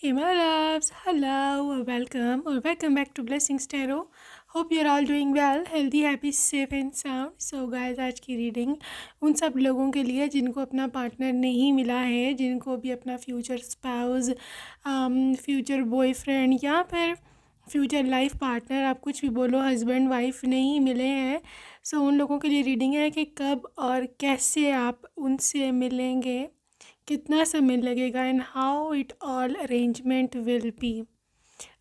Hey my loves, hello, welcome back to Blessings Tarot. Hope you're all doing well, healthy, happy, safe and sound. So guys, आज की reading उन सब लोगों के लिए जिनको अपना पार्टनर नहीं मिला है, जिनको भी अपना फ्यूचर स्पाउस, फ्यूचर बॉयफ्रेंड या फिर फ्यूचर लाइफ पार्टनर, आप कुछ भी बोलो, हस्बैंड वाइफ नहीं मिले हैं. सो उन लोगों के लिए रीडिंग है कि कब और कैसे आप उनसे मिलेंगे, कितना समय लगेगा and how it all arrangement will be.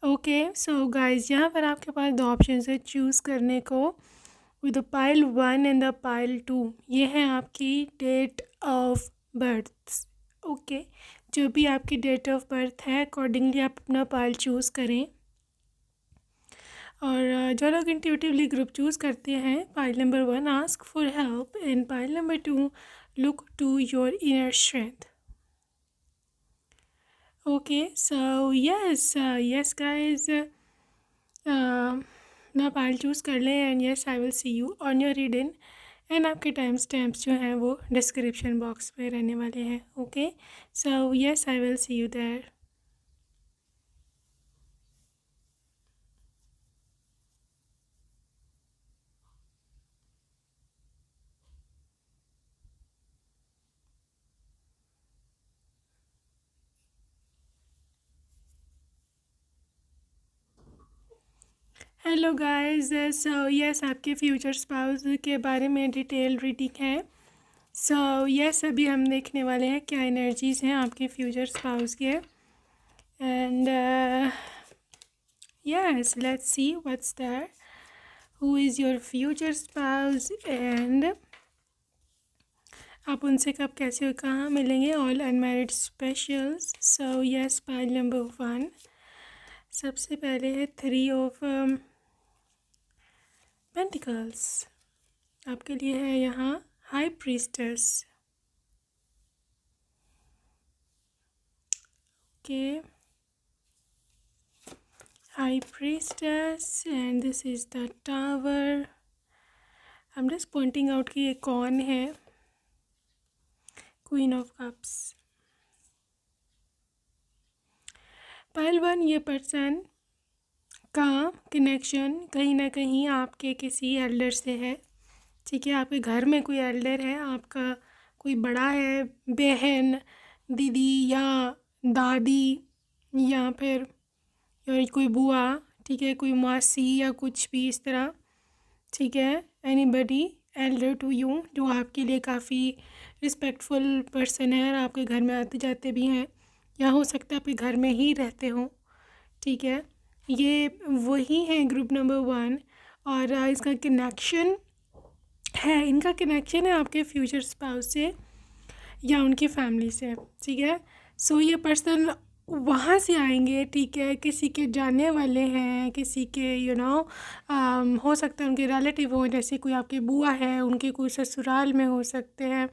Okay so guys, यहाँ पर आपके पास दो ऑप्शन है चूज़ करने को, with the pile 1 and the pile 2. ये है आपकी डेट ऑफ बर्थ. ओके, जो भी आपकी डेट ऑफ बर्थ है अकॉर्डिंगली आप अपना पाइल चूज़ करें. और जो लोग इंट्यूटिवली ग्रुप चूज़ करते हैं, pile number 1 ask for help and pile number 2 look to your inner strength. Okay, so yes guys, ना पाइल चूज़ कर लें and yes I will see you on your reading. And आपके time stamps जो हैं वो description box में रहने वाले हैं. Okay, so yes I will see you there. Hello guys, so yes आपके फ्यूचर स्पाउस के बारे में डिटेल रीडिंग है. सो यस अभी हम देखने वाले हैं क्या एनर्जीज़ हैं आपके फ्यूचर स्पाउस के. And yes, let's see what's there. Who is your future spouse and आप उनसे कब कैसे और कहाँ मिलेंगे. All unmarried specials. So yes, pile number 1 सबसे पहले है 3 ऑफ पेंटिकल्स. आपके लिए है यहाँ high priestess. Okay, high priestess and this is the tower. I am just pointing out कि ये कौन है. Queen of cups. पाइल 1, ये पर्सन का कनेक्शन कहीं ना कहीं आपके किसी एल्डर से है. ठीक है, आपके घर में कोई एल्डर है, आपका कोई बड़ा है, बहन, दीदी या दादी या फिर कोई बुआ. ठीक है, कोई मासी या कुछ भी इस तरह. ठीक है, एनीबडी एल्डर टू यू जो आपके लिए काफ़ी रिस्पेक्टफुल पर्सन है और आपके घर में आते जाते भी हैं, या हो सकता है आपके घर में ही रहते हों. ठीक है, ये वही है ग्रुप नंबर 1. और इसका कनेक्शन है, इनका कनेक्शन है आपके फ्यूचर स्पाउस से या उनकी फैमिली से. ठीक है, सो ये पर्सन वहाँ से आएंगे. ठीक है, किसी के जानने वाले हैं, किसी के हो सकता है उनके रिलेटिव हो, जैसे कोई आपके बुआ है, उनके कोई ससुराल में हो सकते हैं,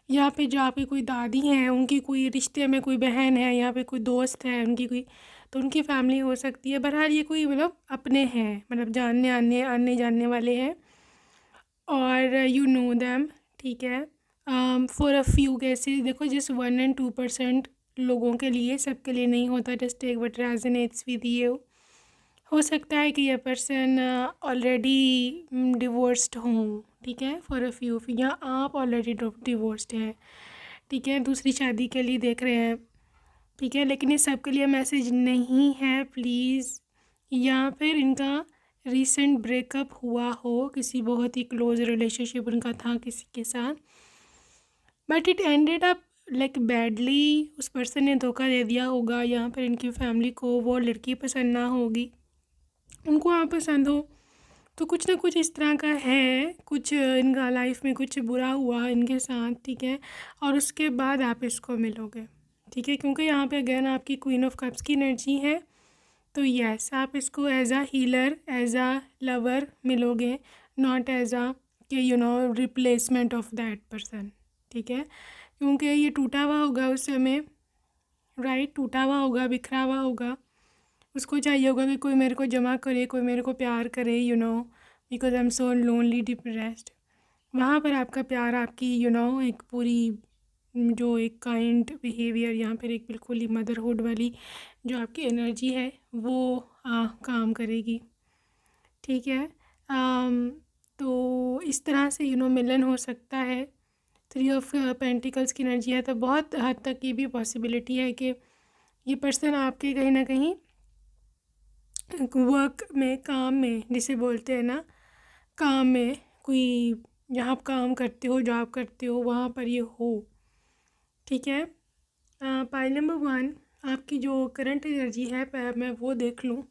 या फिर जो आपकी कोई दादी हैं उनकी कोई रिश्ते में कोई बहन है, या फिर कोई दोस्त है उनकी कोई, तो उनकी फैमिली हो सकती है. बहरहाल ये कोई अपने हैं, जानने आने जानने वाले हैं और यू नो दैम. ठीक है, फॉर अ फ्यू केसेस, देखो जस्ट 1 and 2% लोगों के लिए, सबके लिए नहीं होता. Just take what resonates with you. हो सकता है कि यह पर्सन ऑलरेडी डिवोर्स्ड हों. ठीक है, फॉर अ फ्यू, या आप ऑलरेडी डिवोर्स्ड हैं. ठीक है, दूसरी शादी के लिए देख रहे हैं. ठीक है, लेकिन ये सब के लिए मैसेज नहीं है प्लीज़. या फिर इनका रिसेंट ब्रेकअप हुआ हो, किसी बहुत ही क्लोज रिलेशनशिप उनका था किसी के साथ, but it ended up like badly. उस पर्सन ने धोखा दे दिया होगा, या फिर इनकी फैमिली को वो लड़की पसंद ना होगी, उनको आप पसंद हो, तो कुछ ना कुछ इस तरह का है. कुछ इनका लाइफ में कुछ बुरा हुआ इनके साथ. ठीक है, और उसके बाद आप इसको मिलोगे. ठीक है, क्योंकि यहाँ पे अगेन आपकी क्वीन ऑफ कप्स की एनर्जी है, तो यस आप इसको as a healer, as a lover मिलोगे, not as a replacement of that person. ठीक है, क्योंकि ये टूटा हुआ होगा उस समय, राइट, टूटा हुआ होगा, बिखरा हुआ होगा. उसको चाहिए होगा कि कोई मेरे को जमा करे, कोई मेरे को प्यार करे, because I am so lonely depressed. वहाँ पर आपका प्यार, आपकी एक पूरी जो एक काइंड बिहेवियर, यहाँ पर एक बिल्कुल ही मदरहुड वाली जो आपकी एनर्जी है वो काम करेगी। ठीक है। तो इस तरह से मिलन हो सकता है। 3 ऑफ पेंटिकल्स की एनर्जी है तो बहुत हद तक ये भी पॉसिबिलिटी है कि ये पर्सन आपके कहीं ना कहीं वर्क में, काम में, जिसे बोलते हैं ना, काम में कोई, जहाँ आप काम करते हो, जॉब करते हो, वहाँ पर ये हो। ठीक है। पाइल नंबर 1, आपकी जो करंट एनर्जी है मैं वो देख लूँ,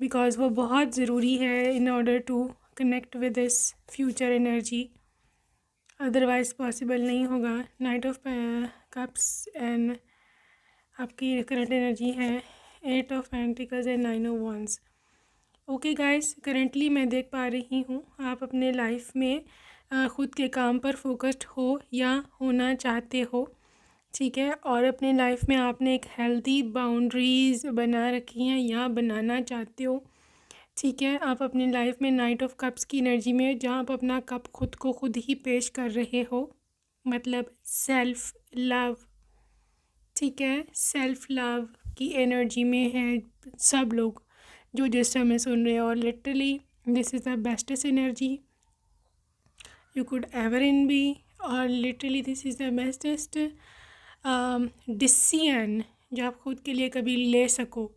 बिकॉज़ वो बहुत ज़रूरी है in order to connect with this future energy, otherwise possible नहीं होगा। नाइट ऑफ कप्स एंड आपकी करंट एनर्जी है 8 of pentacles and 9 of wands. Okay guys, currently मैं देख पा रही हूँ आप अपने लाइफ में ख़ुद के काम पर फोकस्ड हो या होना चाहते हो। ठीक है। और अपने लाइफ में आपने एक हेल्दी बाउंड्रीज़ बना रखी हैं या बनाना चाहते हो। ठीक है। आप अपनी लाइफ में नाइट ऑफ कप्स की एनर्जी में, जहाँ आप अपना कप खुद को खुद ही पेश कर रहे हो, मतलब सेल्फ लव। ठीक है। सेल्फ लव की एनर्जी में है सब लोग जो जिस समय सुन रहे हो, और literally this is the bestest energy you could ever in be, और literally this is the bestest decision जो आप खुद के लिए कभी ले सको।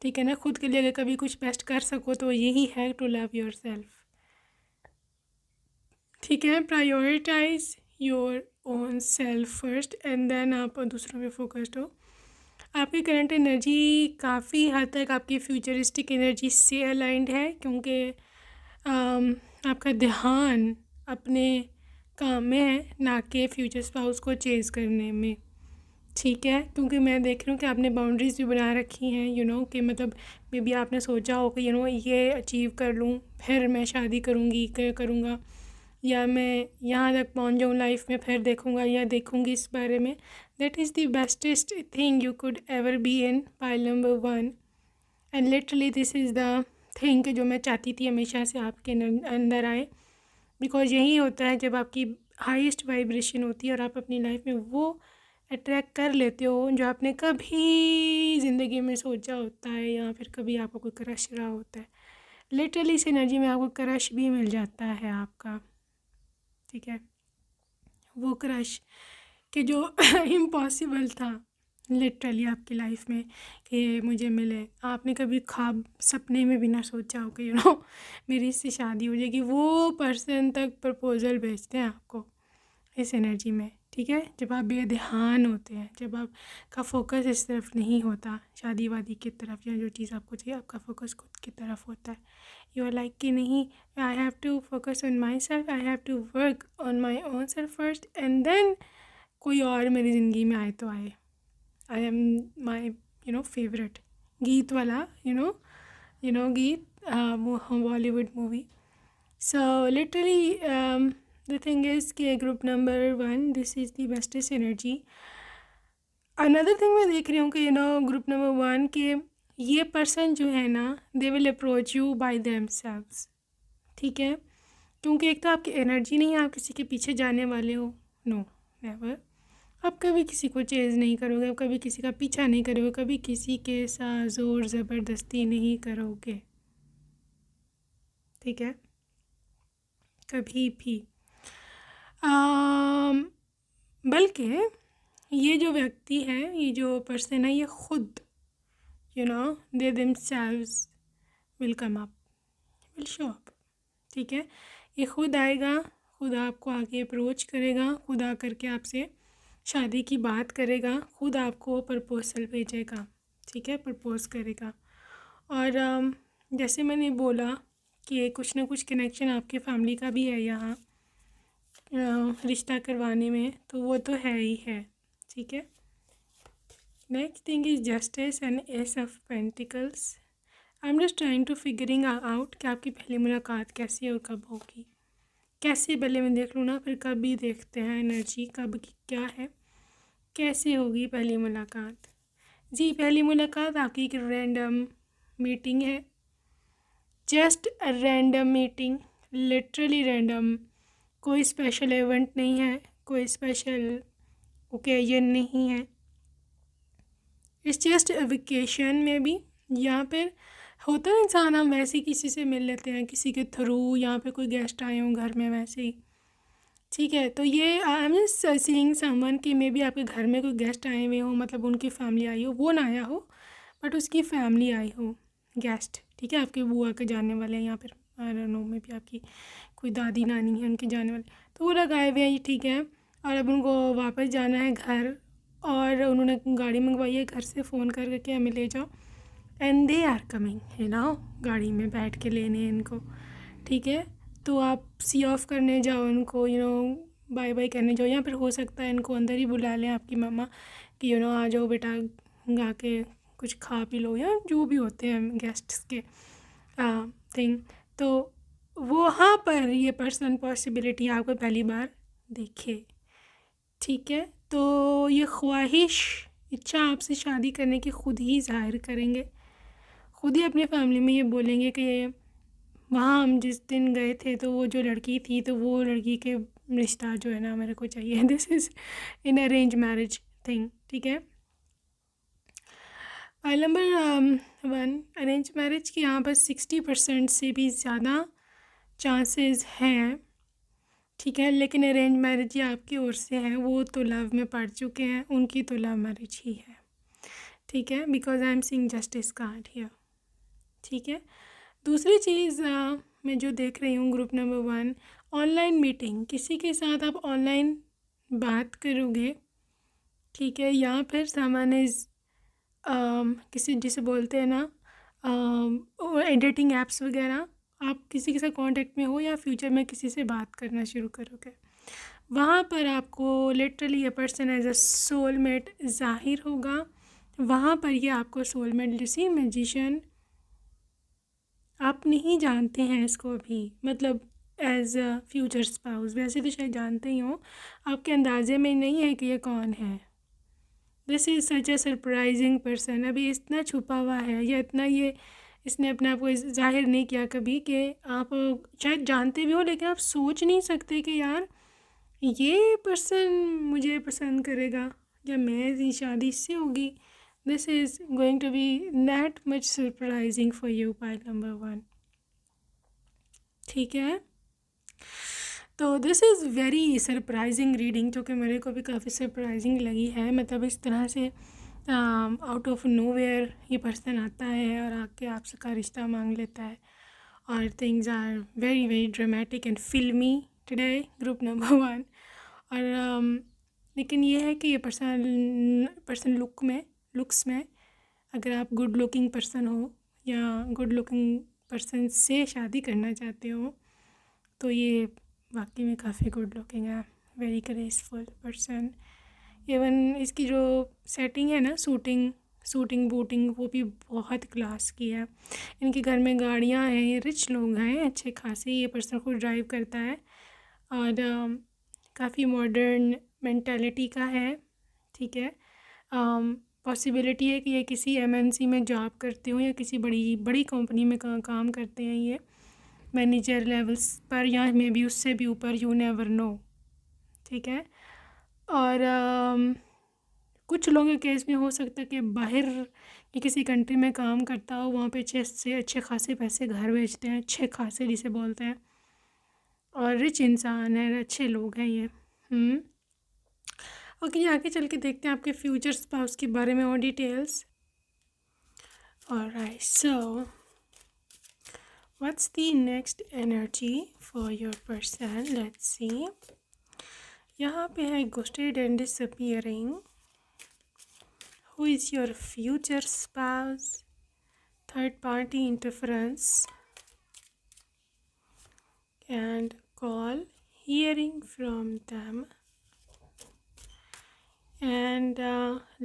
ठीक है ना। खुद के लिए अगर कभी कुछ बेस्ट कर सको तो यही है, टू लव योर सेल्फ। ठीक है। Prioritise your own self first and then आप दूसरों पे फोकस्ड हो। आपकी करंट एनर्जी काफ़ी हद तक आपकी फ्यूचरिस्टिक एनर्जी से अलाइंड है, क्योंकि आपका ध्यान अपने काम में है, ना कि फ्यूचर स्पाउस को चेज़ करने में। ठीक है। क्योंकि मैं देख रही हूँ कि आपने बाउंड्रीज़ भी बना रखी हैं, कि मतलब मे बी आपने सोचा हो कि ये अचीव कर लूँ फिर मैं शादी करूँगी, करूँगा, या मैं यहाँ तक पहुँच जाऊँ लाइफ में फिर देखूँगा या देखूँगी इस बारे में। That is the bestest thing you could ever be in pile number 1, and literally this is the thing जो मैं चाहती थी हमेशा से आपके अंदर आए, बिकॉज यही होता है जब आपकी हाईएस्ट वाइब्रेशन होती है और आप अपनी लाइफ में वो अट्रैक्ट कर लेते हो जो आपने कभी ज़िंदगी में सोचा होता है, या फिर कभी आपको कोई क्रश रहा होता है। लिटरली इस एनर्जी में आपको क्रश भी मिल जाता है आपका। ठीक है। वो क्रश कि जो इम्पॉसिबल था लिटरली आपकी लाइफ में कि मुझे मिले, आपने कभी ख्वाब सपने में भी ना सोचा हो कि मेरी इससे शादी हो जाएगी, वो पर्सन तक प्रपोज़ल भेजते हैं आपको इस एनर्जी में। ठीक है। जब आप बेध्यान होते हैं, जब आपका फोकस इस तरफ नहीं होता शादी वादी की तरफ, या जो चीज़ आपको चाहिए, आपका फोकस खुद की तरफ होता है। यू आर लाइक कि नहीं, I have to focus on myself, I have to work on my own self first, and then कोई और मेरी ज़िंदगी में आए तो आए। आई एम माई फेवरेट गीत वाला गीत, Bollywood movie. So literally the thing is कि group number 1 this is the bestest energy. Another thing मैं देख रही हूँ कि ग्रुप नंबर 1 के ये पर्सन जो है ना, they will approach you by themselves. ठीक है। क्योंकि एक तो आपकी एनर्जी नहीं है, आप किसी के पीछे जाने वाले हो, नो नेवर। आप कभी किसी को चेज़ नहीं करोगे, आप कभी किसी का पीछा नहीं करोगे, कभी किसी के साथ ज़ोर ज़बरदस्ती नहीं करोगे। ठीक है। कभी भी। बल्कि ये जो व्यक्ति है, ये जो पर्सन है, ये खुद they themselves will come up, will show up. ठीक है। ये खुद आएगा, खुद आपको आके अप्रोच करेगा, खुद आकर के आपसे शादी की बात करेगा, खुद आपको प्रपोजल भेजेगा। ठीक है। प्रपोज करेगा। और जैसे मैंने बोला कि कुछ ना कुछ कनेक्शन आपके फैमिली का भी है यहाँ रिश्ता करवाने में, तो वो तो है ही है। ठीक है। Next thing is justice and ace of pentacles. I am just trying to figuring out कि आपकी पहली मुलाकात कैसी और कब होगी। कैसे पहले मैं देख लूँ ना, फिर कब भी देखते हैं एनर्जी कब की क्या है, कैसे होगी पहली मुलाकात। जी, पहली मुलाकात आपकी एक रैंडम मीटिंग है, just a random meeting, literally random. कोई स्पेशल इवेंट नहीं है, कोई स्पेशल ओके, ये नहीं है। इट्स जस्ट वेकेशन में भी यहाँ पर होता है इंसान, हम वैसे ही किसी से मिल लेते हैं किसी के थ्रू, यहाँ पे कोई गेस्ट आए हों घर में वैसे ही, ठीक है। तो ये आई एम जस्ट सीइंग समवन कि मे बी आपके घर में कोई गेस्ट आए हुए हो, मतलब उनकी फैमिली आई हो, वो ना आया हो बट उसकी फैमिली आई हो गेस्ट, ठीक है। आपके बुआ के जाने वाले हैं यहाँ पर, I don't know, may be आपकी कोई दादी नानी है उनके जाने वाले, तो वो लोग आए हुए हैं, ठीक है। और अब उनको वापस जाना है घर, और उन्होंने गाड़ी मंगवाई है घर से, फ़ोन करके हमें ले जाओ, एंड दे आर कमिंग, है ना, गाड़ी में बैठ के लेने इनको, ठीक है। तो आप सी ऑफ करने जाओ उनको, बाय बाय करने जाओ, या फिर हो सकता है इनको अंदर ही बुला लें आपकी मम्मा कि आ जाओ बेटा, गा के कुछ खा पी लो, या जो भी होते हैं गेस्ट्स के थिंग। तो वहाँ पर ये पर्सन पॉसिबिलिटी आपको पहली बार देखे, ठीक है। तो ये ख्वाहिश, इच्छा आपसे शादी करने की खुद ही ज़ाहिर करेंगे, खुद ही अपनी फैमिली में ये बोलेंगे कि वहाँ हम जिस दिन गए थे तो वो जो लड़की थी, तो वो लड़की के रिश्ता जो है ना मेरे को चाहिए। This is in arrange marriage thing, ठीक है। फाइल नंबर 1, अरेंज मैरिज की यहाँ पर 60% से भी ज़्यादा चांसेस हैं, ठीक है। लेकिन अरेंज मैरिज ये आपकी ओर से है, वो तो लव में पड़ चुके हैं, उनकी तो लव मैरिज ही है, ठीक है, because I am seeing justice card here, ठीक है। दूसरी चीज़ मैं जो देख रही हूँ ग्रुप नंबर 1, ऑनलाइन मीटिंग, किसी के साथ आप ऑनलाइन बात करोगे, ठीक है, या फिर सामान्य किसी जिसे बोलते हैं ना एडिटिंग ऐप्स वगैरह, आप किसी के साथ कांटेक्ट में हो या फ्यूचर में किसी से बात करना शुरू करोगे, वहाँ पर आपको लिटरली ये पर्सन एज अ सोलमेट ज़ाहिर होगा। वहाँ पर ये आपको सोलमेट, जैसे मैजिशियन, आप नहीं जानते हैं इसको अभी, मतलब एज अ फ्यूचर स्पाउस, वैसे तो शायद जानते ही हो, आपके अंदाजे में नहीं है कि ये कौन है। This is such a surprising person, अभी इतना छुपा हुआ है, या इतना ये इसने अपने आप को जाहिर नहीं किया कभी, कि आप शायद जानते भी हो लेकिन आप सोच नहीं सकते कि यार ये पर्सन मुझे पसंद करेगा या मेरी शादी इससे होगी। This is going to be that much surprising for you, point number 1, ठीक है। तो this is very surprising reading, जो कि मेरे को भी काफ़ी सरप्राइजिंग लगी है। मतलब इस तरह से आउट ऑफ नोवेयर ये पर्सन आता है और आके आपसे का रिश्ता मांग लेता है, और things are very very dramatic and फिल्मी टुडे, ग्रुप नंबर 1। और लेकिन ये है कि ये पर्सन लुक्स में अगर आप गुड लुकिंग पर्सन हो या गुड लुकिंग पर्सन से शादी करना चाहते हो, तो ये वाकई में काफ़ी गुड लुकिंग है, वेरी ग्रेसफुल पर्सन। इवन इसकी जो सेटिंग है ना, सूटिंग बूटिंग, वो भी बहुत क्लास की है। इनके घर में गाड़ियाँ हैं, ये रिच लोग हैं अच्छे खासे, ये पर्सन खुद ड्राइव करता है, और काफ़ी मॉडर्न मेंटालिटी का है, ठीक है। पॉसिबिलिटी है कि ये किसी एमएनसी में जॉब करते हो या किसी बड़ी बड़ी कंपनी में काम करते हैं, ये मैनेजर लेवल्स पर, या मे बी उससे भी ऊपर, यू नेवर नो, ठीक है। और कुछ लोगों के केस में हो सकता है कि बाहर की किसी कंट्री में काम करता हो, वहाँ पे अच्छे से अच्छे खासे पैसे घर भेजते हैं, अच्छे खासे जिसे बोलते हैं, और रिच इंसान है, अच्छे लोग हैं ये। ओके, आगे चल के देखते हैं आपके फ्यूचर स्पाउस के बारे में और details. Alright, so what's the next energy for your person? Let's see. यहाँ पे है ghosted and disappearing. Who is your future spouse? Third party interference and call, hearing from them and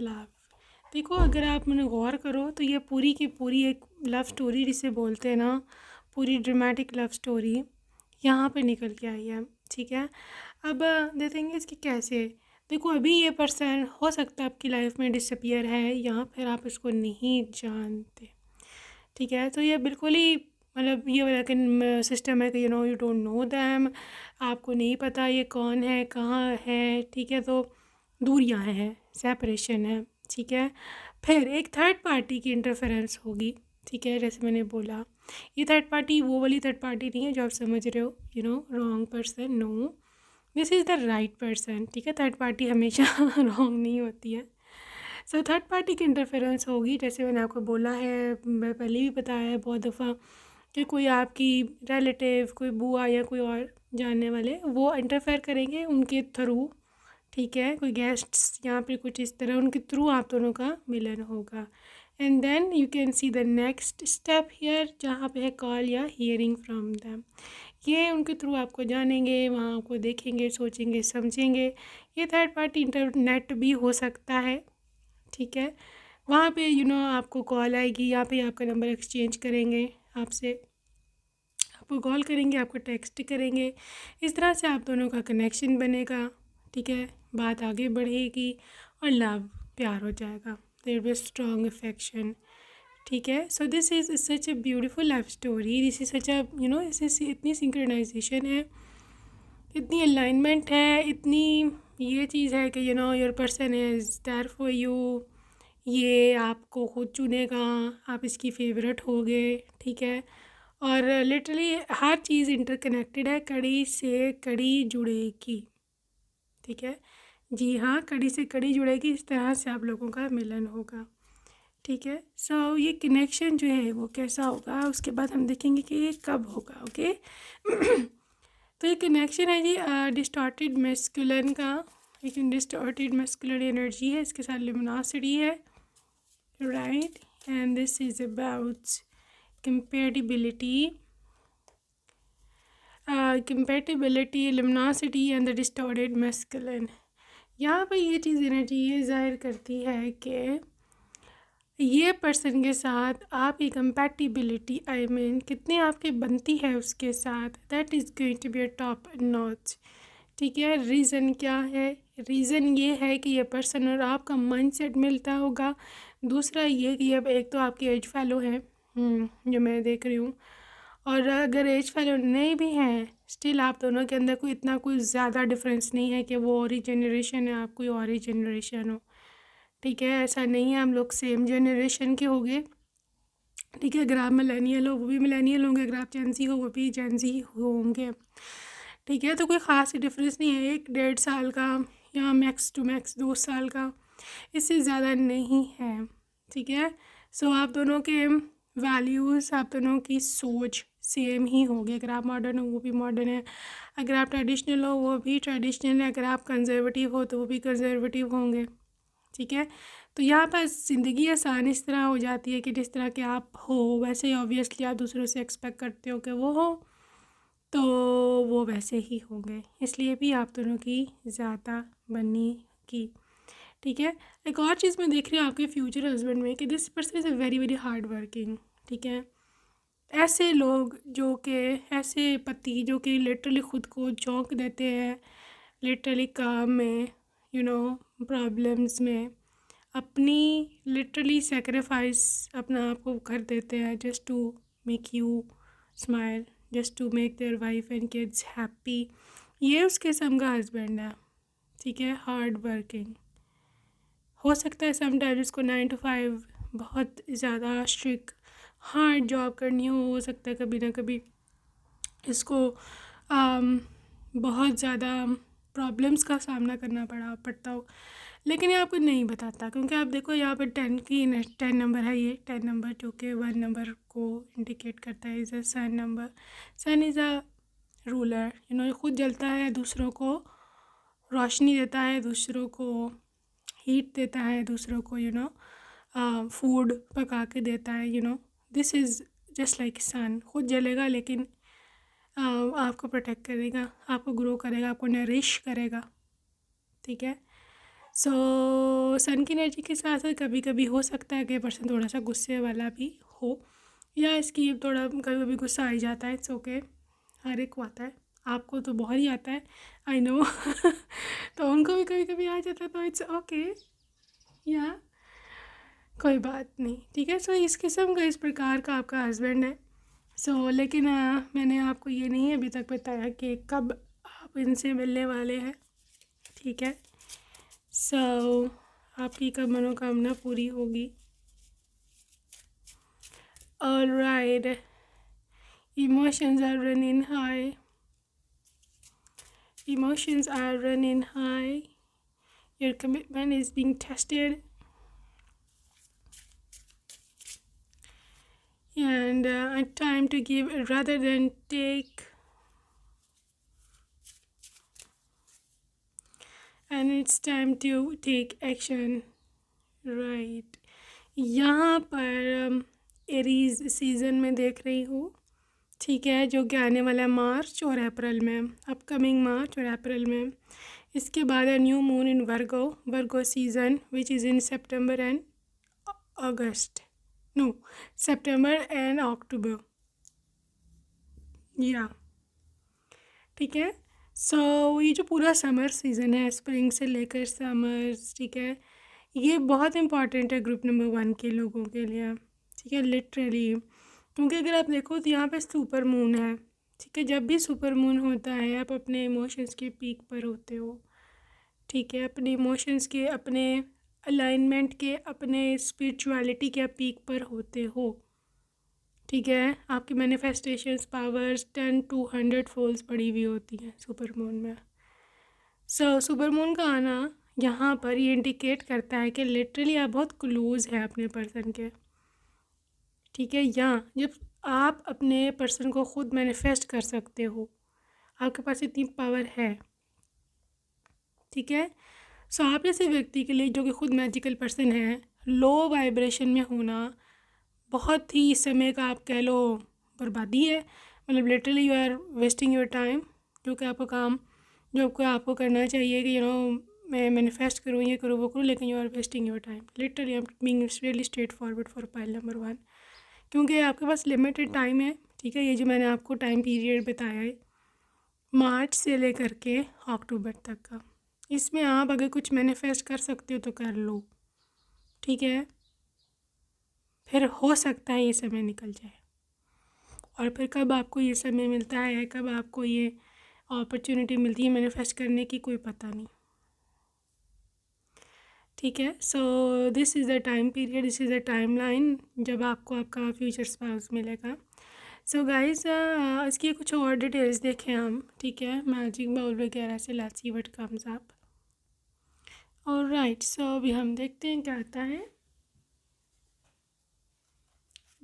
love. देखो, अगर आप मैंने गौर करो तो ये पूरी की पूरी एक लव स्टोरी जिसे बोलते हैं ना, पूरी ड्रामेटिक लव स्टोरी यहाँ पे निकल के आई है, ठीक है। अब देखेंगे इसकी कैसे। देखो, अभी ये पर्सन हो सकता है आपकी लाइफ में डिसअपियर है, या फिर आप इसको नहीं जानते, ठीक है। तो ये बिल्कुल ही मतलब ये वाला सिस्टम है कि यू डोंट नो दैम, आपको नहीं पता ये कौन है, कहाँ है, ठीक है। तो दूरियां हैं, सेपरेशन है, ठीक है। फिर एक थर्ड पार्टी की इंटरफेरेंस होगी, ठीक है। जैसे मैंने बोला, ये थर्ड पार्टी वो वाली थर्ड पार्टी नहीं है जो आप समझ रहे हो, wrong person, no, this is the right person, ठीक है। थर्ड पार्टी हमेशा रॉन्ग नहीं होती है। सो थर्ड पार्टी की इंटरफेरेंस होगी, जैसे मैंने आपको बोला है, मैं पहले भी बताया है बहुत दफ़ा, कि कोई आपकी रिलेटिव, कोई बुआ या कोई और जानने वाले वो इंटरफेयर करेंगे उनके थ्रू, ठीक है। कोई गेस्ट्स यहाँ पे कुछ इस तरह, उनके थ्रू आप दोनों का मिलन होगा। And then you can see the next step here, जहाँ पे है कॉल या हियरिंग फ्रॉम दैम। ये उनके थ्रू आपको जानेंगे, वहाँ आपको देखेंगे, सोचेंगे, समझेंगे। ये थर्ड पार्टी इंटरनेट भी हो सकता है, ठीक है। वहाँ पे आपको कॉल आएगी, यहाँ पे आपका नंबर एक्सचेंज करेंगे, आपसे आपको कॉल करेंगे, आपको टेक्स्ट करेंगे। इस तरह से आप दोनों का कनेक्शन बनेगा, ठीक है। बात आगे बढ़ेगी और लव, प्यार हो जाएगा, देयर बी स्ट्रॉन्ग अफेक्शन, ठीक है। So this is such a beautiful love story, this is such a इससे इतनी सिंक्रोनाइजेशन है, इतनी अलाइनमेंट है, इतनी ये चीज़ है कि your person is there for you. ये आपको खुद चुनेगा, आप इसकी फेवरेट होगे, ठीक है। और लिटरली हर चीज़ इंटरकनेक्टेड है, कड़ी से कड़ी जुड़ेगी, ठीक है। जी हाँ, कड़ी से कड़ी जुड़ेगी, इस तरह से आप लोगों का मिलन होगा, ठीक है। सो ये कनेक्शन जो है वो कैसा होगा, उसके बाद हम देखेंगे कि ये कब होगा, ओके। तो ये कनेक्शन है जी डिस्टॉर्टेड मैस्कुलिन का, एक डिस्टॉर्टेड मैस्कुलिन एनर्जी है, इसके साथ लुमिनोसिटी है, right. And this is about compatibility, luminosity and the distorted masculine। यहाँ पर ये चीज़ एनर्जी ये जाहिर करती है कि ये पर्सन के साथ आपकी कंपैटिबिलिटी, आई मीन कितनी आपकी बनती है उसके साथ, that is going to be a top notch, ठीक है। रीज़न क्या है? रीज़न ये है कि ये पर्सन और आपका माइंडसेट मिलता होगा। दूसरा ये कि अब एक तो आपकी एज फैलो है, जो मैं देख रही हूँ, और अगर एज फैलो नहीं भी हैं, स्टिल आप दोनों के अंदर कोई ज़्यादा डिफरेंस नहीं है कि वो और ही जनरेशन है, आप कोई और ही जनरेशन हो, ठीक है। ऐसा नहीं है हम लोग सेम जनरेशन के होंगे, ठीक है। अगर आप मिलेनियल हो वो भी मिलेनियल होंगे, अगर आप जेंजी हो वो भी जेंजी होंगे, ठीक है। तो कोई ख़ास डिफरेंस नहीं है, 1-1.5 साल का या मैक्स टू मैक्स 2 साल का, इससे ज़्यादा नहीं है, ठीक है। सो आप दोनों के वैल्यूज़, आप दोनों की सोच सेम ही होगी। अगर आप मॉडर्न हो वो भी मॉडर्न है, अगर आप ट्रेडिशनल हो वो भी ट्रेडिशनल है, अगर आप कंजर्वेटिव हो तो वो भी कंजर्वेटिव होंगे, ठीक है। तो यहाँ पर ज़िंदगी आसान इस तरह हो जाती है कि जिस तरह के आप हो वैसे ही ऑब्वियसली आप दूसरों से एक्सपेक्ट करते हो कि वो हो, तो वो वैसे ही होंगे, इसलिए भी आप दोनों की ज़्यादा बननी की, ठीक है। एक और चीज़ मैं देख रही हूँ आपके फ्यूचर हस्बैंड में कि this person is a very very hard working, ठीक है। ऐसे लोग जो कि ऐसे पति जो कि लिटरली ख़ुद को झोंक देते हैं, लिटरली काम में, प्रॉब्लम्स में, अपनी लिटरली सेक्रीफाइस अपना आप को कर देते हैं just to make you smile, just to make their wife and kids happy. ये उस किस्म का हस्बैंड है, ठीक है, हार्ड वर्किंग। हो सकता है समटाइम इसको 9 to 5 बहुत ज़्यादा स्ट्रिक्ट हार्ड जॉब करनी हो सकता है कभी ना कभी इसको बहुत ज़्यादा प्रॉब्लम्स का सामना करना पड़ता हो, लेकिन ये आपको नहीं बताता, क्योंकि आप देखो यहाँ पर 10 नंबर है, ये 10 नंबर जो कि 1 नंबर को इंडिकेट करता है is a sun number. Sun is a ruler, ये खुद जलता है, दूसरों को रोशनी देता है, दूसरों को हीट देता है, दूसरों को फूड पका के देता है, दिस इज़ जस्ट लाइक सन, खुद जलेगा लेकिन आपको प्रोटेक्ट करेगा, आपको ग्रो करेगा, आपको नरिश करेगा, ठीक है। सो सन की एनर्जी के साथ साथ कभी कभी हो सकता है कि पर्सन थोड़ा सा गुस्से वाला भी हो, या इसकी थोड़ा कभी कभी गुस्सा आ जाता है, इट्स ओके, हर एक को आता है, आपको तो बहुत ही आता है, आई नो तो उनको भी कभी कभी आ जाता है, तो इट्स ओके, या कोई बात नहीं, ठीक है। सो इस किस्म का, इस प्रकार का आपका हस्बैंड है। सो लेकिन मैंने आपको ये नहीं अभी तक बताया कि कब आप इनसे मिलने वाले हैं, ठीक है। सो आपकी कब मनोकामना पूरी होगी। Alright, emotions are running high, emotions are running high, your commitment is being tested, and time to give rather than take, and it's time to take action, right। यहाँ पर एरीज सीज़न में देख रही हूँ, ठीक है, जो कि आने वाला है मार्च और अप्रैल में, अपकमिंग मार्च और अप्रैल में। इसके बाद है new moon in Virgo, Virgo season which is in September and August, no, September and October, या ठीक है। सो ये जो पूरा समर सीज़न है, स्प्रिंग से लेकर समर्स, ठीक है, ये बहुत इम्पॉर्टेंट है ग्रुप नंबर 1 के लोगों के लिए, ठीक है, लिटरली। क्योंकि अगर आप देखो तो यहाँ पे सुपर मून है, ठीक है, जब भी सुपर मून होता है आप अपने इमोशंस के पीक पर होते हो, ठीक है, अपने इमोशंस के, अपने अलाइनमेंट के, अपने स्पिरिचुअलिटी के आप पीक पर होते हो, ठीक है। आपकी मैनिफेस्टेशंस पावर्स 10 to 100 फोल्ड्स बढ़ी हुई होती हैं सुपर मून में। सुपर मून का आना यहाँ पर ये इंडिकेट करता है कि लिटरली आप बहुत क्लोज है अपने पर्सन के, ठीक है। या जब आप अपने पर्सन को खुद मैनिफेस्ट कर सकते हो, आपके पास इतनी पावर है, ठीक है। आप जैसे व्यक्ति के लिए जो कि खुद मैजिकल पर्सन है, लो वाइब्रेशन में होना बहुत ही समय का आप कह लो बर्बादी है, मतलब literally you are wasting your time, जो कि आपका काम, जो आपको करना चाहिए कि मैं मैनिफेस्ट करूँ, ये करूँ, वो करूँ, लेकिन you are wasting your time, literally I am being really straightforward for pile number 1, क्योंकि आपके पास लिमिटेड टाइम है, ठीक है। ये जो मैंने आपको टाइम पीरियड बताया है मार्च से लेकर के अक्टूबर तक का, इसमें आप अगर कुछ मैनिफेस्ट कर सकते हो तो कर लो, ठीक है। फिर हो सकता है ये समय निकल जाए, और फिर कब आपको ये समय मिलता है, कब आपको ये अपॉर्चुनिटी मिलती है मैनिफेस्ट करने की, कोई पता नहीं, ठीक है। This is the time period, this is the time line जब आपको आपका फ्यूचर स्पाउस मिलेगा। गाइस इसकी कुछ और डिटेल्स देखें हम, ठीक है, मैजिक बाउल वगैरह से, let's see what comes up. Alright, अभी हम देखते हैं क्या आता है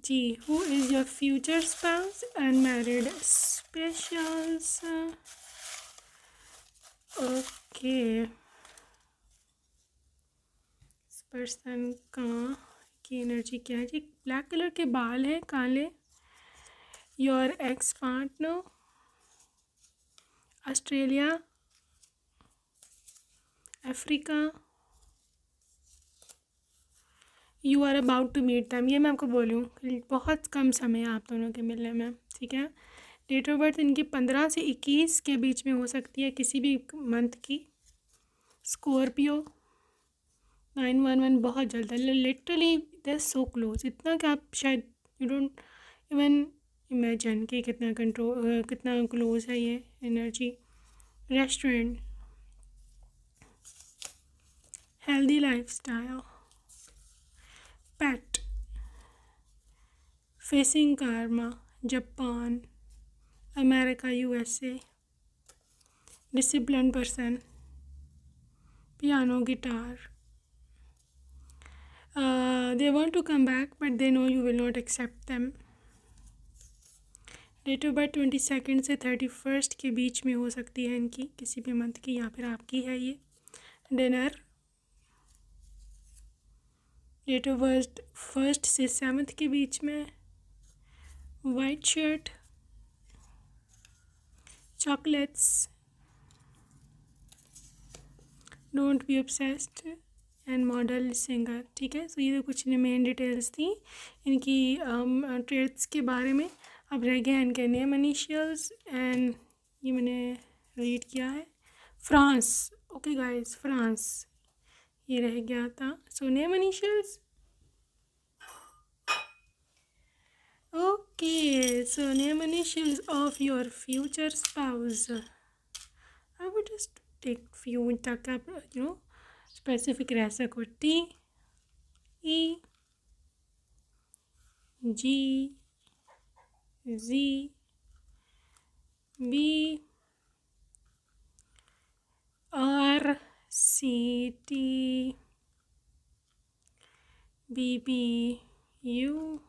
जी। Who is your future spouse, unmarried specials, okay, इस पर्सन की एनर्जी क्या है जी। ब्लैक कलर के बाल हैं, काले। Your ex partner, Australia, Africa, you are about to meet them, ये मैं आपको बोलूँ बहुत कम समय है आप दोनों के मिलने में, ठीक है। डेट ऑफ बर्थ इनकी 15 से 21 के बीच में हो सकती है, किसी भी मंथ की। स्कॉर्पियो, 911 बहुत जल्द है, लिटरली दे सो क्लोज, इतना कि आप शायद यू डोंट इवन इमेजिन कि कितना क्लोज है ये energy. Restaurant, healthy lifestyle, pet, facing Karma, Japan, America, USA, discipline person, piano, guitar, they want to come back but they know you will not accept them। Date of birth 22 से 31 के बीच में हो सकती है इनकी, किसी भी मंथ की, या फिर आपकी है ये। डिनर, डेट ऑफ बर्थ 1 से 7 के बीच में। White shirt, chocolates, don't be obsessed, and model, singer, ठीक है। ये तो कुछ मेन डिटेल्स थी इनकी ट्रेड्स के बारे में। अब रह गया इनके नेम इनिशियल्स, एंड ये मैंने रीड किया है फ्रांस, ओके गाइस, फ्रांस ये रह गया था। Name initials, okay, name initials of your future spouse. I would just take few तक आप स्पेसिफिक रह सको। T E G Z B R C T B B U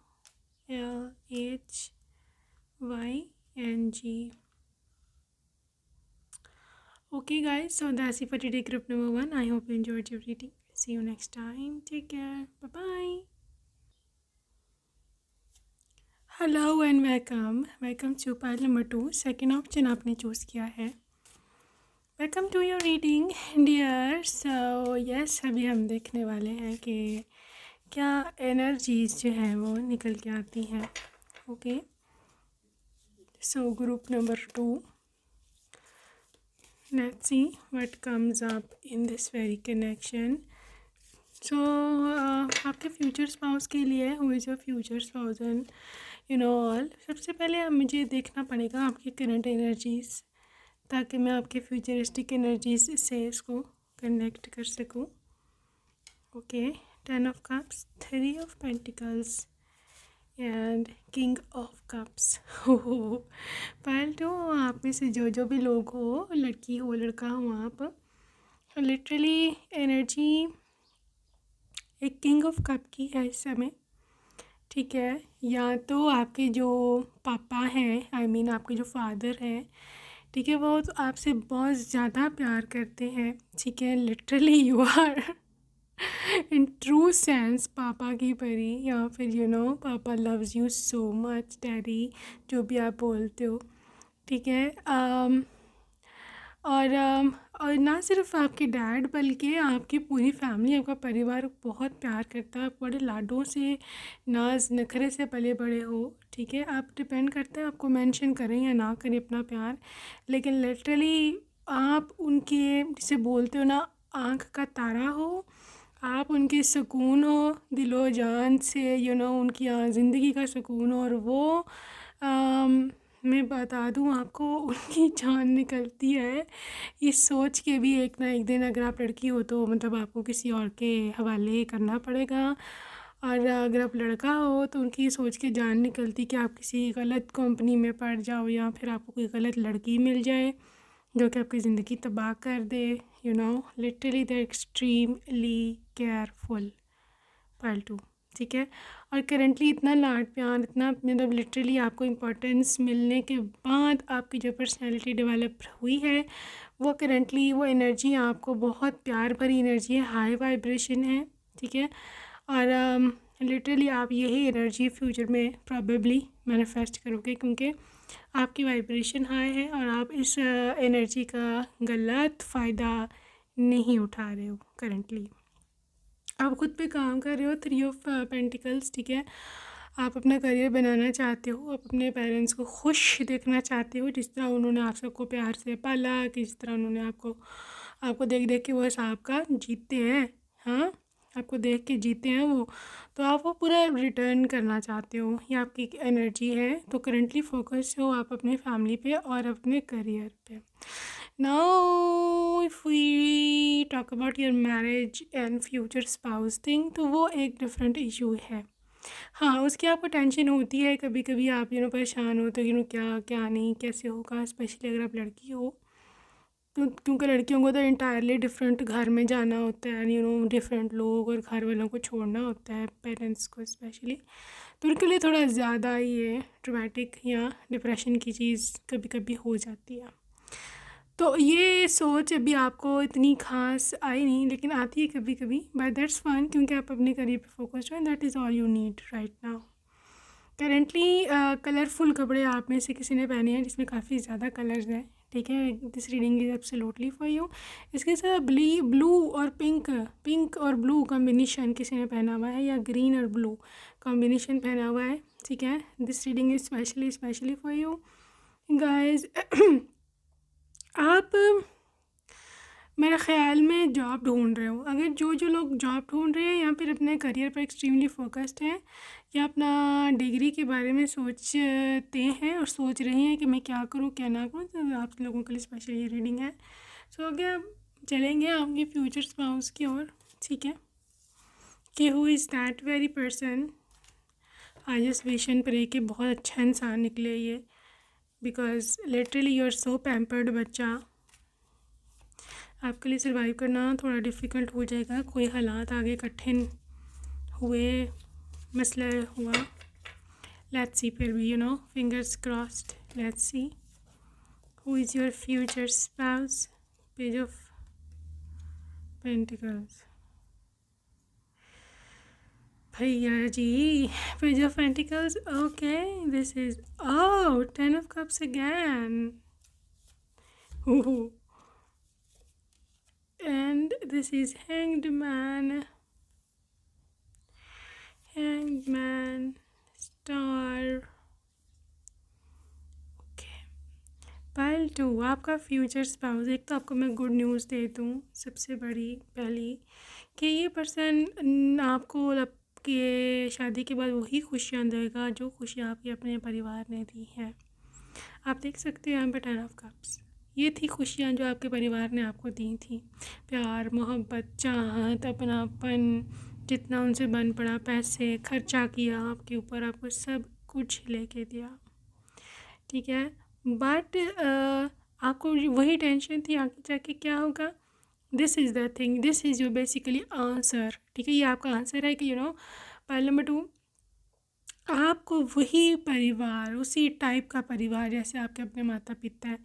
L H Y N G. Okay guys, so that's it for today, group number 1. I hope you enjoyed your reading. See you next time. Take care. Bye bye. Hello and welcome to pile number 2. Second option आपने choose किया है. Welcome to your reading, dear. So yes, अभी हम देखने वाले हैं कि क्या एनर्जीज जो हैं वो निकल के आती हैं. Okay. So group number 2. Let's see what comes up in this very connection. So आपके फ्यूचर स्पाउस के लिए who is your future spouse and you know all. सबसे पहले अब मुझे देखना पड़ेगा आपकी करंट एनर्जीज़, ताकि मैं आपके फ्यूचरिस्टिक एनर्जीज से इसको कनेक्ट कर सकूं. Okay, 10 of cups, 3 of pentacles and king of cups. पहले तो आप में से जो भी लोग हो, लड़की हो लड़का हो, आप लिटरली एनर्जी एक किंग ऑफ कप की है इस समय. ठीक है, या तो आपके जो पापा हैं, आई मीन आपके जो फादर हैं, ठीक है, वो तो आपसे बहुत ज़्यादा प्यार करते हैं. ठीक है, literally you are in true sense पापा की परी, या फिर यू नो पापा loves you so much, daddy, जो भी आप बोलते हो. ठीक है, और ना सिर्फ आपके डैड बल्कि आपकी पूरी फैमिली, आपका परिवार बहुत प्यार करता है. आप बड़े लाडों से, नाज नखरे से पले बड़े हो. ठीक है, आप डिपेंड करते हैं आपको मेंशन करें या ना करें अपना प्यार, लेकिन लिटरली आप उनके, जिसे बोलते हो ना, आँख का तारा हो. आप उनके सुकून हो दिलो जान से, यू नो उनकी ज़िंदगी का सुकून हो. और वो मैं बता दूँ आपको, उनकी जान निकलती है ये सोच के भी एक ना एक दिन अगर आप लड़की हो तो मतलब आपको किसी और के हवाले करना पड़ेगा, और अगर आप लड़का हो तो उनकी सोच के जान निकलती कि आप किसी गलत कंपनी में पड़ जाओ, या फिर आपको कोई गलत लड़की मिल जाए जो कि आपकी ज़िंदगी तबाह कर दे. You know literally they extremely careful पाल्टू. ठीक है, और करेंटली इतना लाड प्यार, इतना मतलब लिटरली आपको इम्पोर्टेंस मिलने के बाद आपकी जो पर्सनैलिटी डेवलप हुई है, वो करेंटली वो एनर्जी आपको बहुत प्यार भरी एनर्जी है, हाई वाइब्रेशन है. ठीक है, और लिटरली आप यही एनर्जी फ्यूचर में प्रॉबेबली मैनिफेस्ट करोगे, क्योंकि आपकी वाइब्रेशन हाई है और आप इस एनर्जी का गलत फ़ायदा नहीं उठा रहे हो. करेंटली आप खुद पे काम कर रहे हो. 3 ऑफ पेंटिकल्स. ठीक है, आप अपना करियर बनाना चाहते हो, आप अपने पेरेंट्स को खुश देखना चाहते हो, जिस तरह उन्होंने आप सबको प्यार से पाला, किस तरह उन्होंने आपको देख देख के वो आपका जीते हैं. हाँ, आपको देख के जीते हैं वो, तो आप वो पूरा रिटर्न करना चाहते हो. ये आपकी एनर्जी है. तो करंटली फोकस हो आप अपने फैमिली पे और अपने करियर पे. Now if we talk about your marriage and future spouse thing, तो वो एक डिफरेंट इशू है. हाँ, उसकी आपको टेंशन होती है कभी कभी, आप परेशान हो तो क्या क्या नहीं, कैसे होगा, स्पेशली अगर आप लड़की हो. क्योंकि लड़कियों को तो इंटायरली डिफरेंट घर में जाना होता है, डिफरेंट लोग और घर वालों को छोड़ना होता है, पेरेंट्स को स्पेशली. तो उनके लिए थोड़ा ज़्यादा ये ट्रॉमेटिक या डिप्रेशन की चीज़ कभी कभी हो जाती है. तो ये सोच अभी आपको इतनी खास आई नहीं, लेकिन आती है कभी कभी. बट दैट्स फन, क्योंकि आप अपने करियर पे फोकस्ड हो, that is all you need right now. Currently colourful कपड़े आप में से किसी ने पहने हैं जिसमें काफ़ी ज़्यादा कलर्स हैं. ठीक है, this reading is absolutely for you. इसके साथ ब्लू और पिंक और ब्लू कॉम्बिनेशन किसी ने पहना हुआ है, या ग्रीन और ब्लू कॉम्बिनेशन पहना हुआ है. ठीक है, this reading is specially for you guys. आप मेरे ख़्याल में जॉब ढूंढ रहे हो. अगर जो लोग जॉब ढूंढ रहे हैं या फिर अपने करियर पर एक्सट्रीमली फोकस्ड हैं, या अपना डिग्री के बारे में सोचते हैं और सोच रहे हैं कि मैं क्या करूं क्या ना करूं, तो आप लोगों के लिए स्पेशल ये रीडिंग है. सो अगर चलेंगे आपके फ्यूचर स्पाउस की ओर, ठीक है, कि who is that very person. I just wish and pray कि बहुत अच्छा इंसान निकले ये, because literally you are so pampered बच्चा। आपके लिए सर्वाइव करना थोड़ा डिफ़िकल्ट हो जाएगा, कोई हालात आगे कठिन हुए, मसला हुआ। लेट्स सी, फिर भी fingers crossed, let's see who is your future spouse. Page of pentacles, भैया जी, page of pentacles, okay, this is oh 10 of cups again. Ooh. And this is hanged man, star. Pile 2, आपका future spouse. एक तो आपको मैं good news दे दूँ सबसे बड़ी पहली, कि ये पर्सन आपको आपके शादी के बाद वही खुशियाँ देगा जो खुशियाँ आपके अपने परिवार ने दी हैं। आप देख सकते हैं यहाँ पे 10 of cups, ये थी खुशियाँ जो आपके परिवार ने आपको दी थी। प्यार, मोहब्बत, चाहत, अपनापन, जितना उनसे बन पड़ा, पैसे खर्चा किया आपके ऊपर, आपको सब कुछ लेके दिया, ठीक है। बट आपको वही टेंशन थी आगे जाके क्या होगा। This is the thing, this is your basically answer, ठीक है। ये आपका आंसर है कि पाइल नंबर 2, आपको वही परिवार, उसी टाइप का परिवार जैसे आपके अपने माता पिता हैं,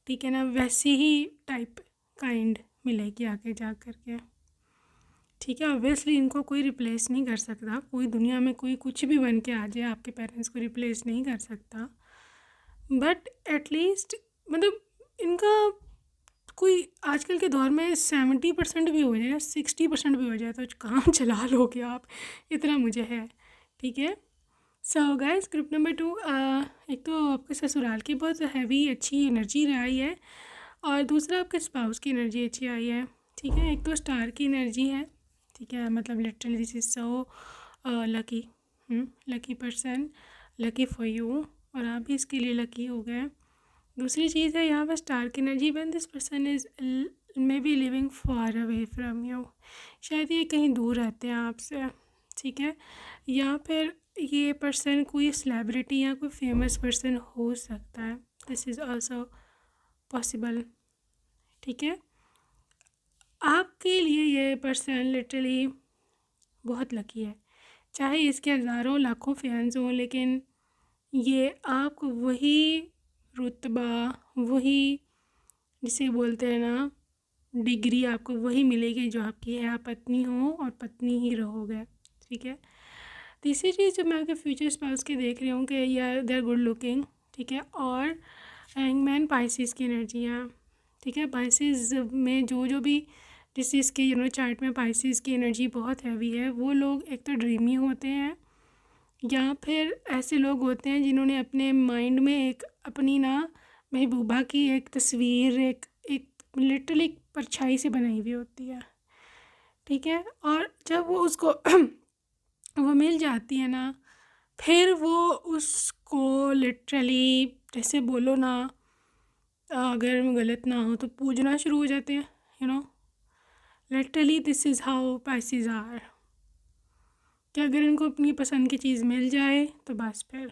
ठीक है ना, वैसे ही टाइप काइंड मिलेगी आगे जा कर के, ठीक है। ऑब्वियसली इनको कोई रिप्लेस नहीं कर सकता, कोई दुनिया में कोई कुछ भी बन के आ जाए आपके पेरेंट्स को रिप्लेस नहीं कर सकता। बट एटलीस्ट मतलब इनका कोई आजकल के दौर में 70% भी हो जाए, 60% भी हो जाए तो काम चला लोगे आप, इतना मुझे है, ठीक है। सो गाइस, ग्रुप नंबर 2, एक तो आपके ससुराल की बहुत हैवी अच्छी एनर्जी आई है, और दूसरा आपके स्पाउस की एनर्जी अच्छी आई है, ठीक है। एक तो स्टार की एनर्जी है, ठीक है, मतलब literally this is so lucky, lucky person, lucky for you, और आप भी इसके लिए लकी हो गए। दूसरी चीज़ है यहाँ पर स्टार की energy, when this person is may be living far away from you, शायद ये कहीं दूर रहते हैं आपसे, ठीक है। या फिर ये पर्सन कोई सेलिब्रिटी या कोई फेमस पर्सन हो सकता है, दिस इज़ आल्सो पॉसिबल, ठीक है। आपके लिए ये पर्सन लिटरली बहुत लकी है, चाहे इसके हज़ारों लाखों फैंस हों, लेकिन ये आपको वही रुतबा, वही जिसे बोलते हैं ना डिग्री, आपको वही मिलेगी जो आपकी है, आप पत्नी हो और पत्नी ही रहोगे, ठीक है। तीसरी चीज़ जो मैं आपके फ्यूचर स्पाउस के देख रही हूँ कि या दे आर गुड लुकिंग, ठीक है, और हैंगमैन पाइसेस की एनर्जी है, ठीक है। पाइसेस में जो भी जिस के चार्ट में पाइसेस की एनर्जी बहुत हैवी है, वो लोग एक तो ड्रीमी होते हैं, या फिर ऐसे लोग होते हैं जिन्होंने अपने माइंड में एक अपनी ना महबूबा की एक तस्वीर, एक एक लिटरली परछाई से बनाई हुई होती है, ठीक है। और जब वो उसको वो मिल जाती है ना, फिर वो उसको लिटरली जैसे बोलो ना, अगर मैं गलत ना हो तो पूजना शुरू हो जाते हैं, literally this is how Pisces are, कि अगर इनको अपनी पसंद की चीज़ मिल जाए तो बस फिर,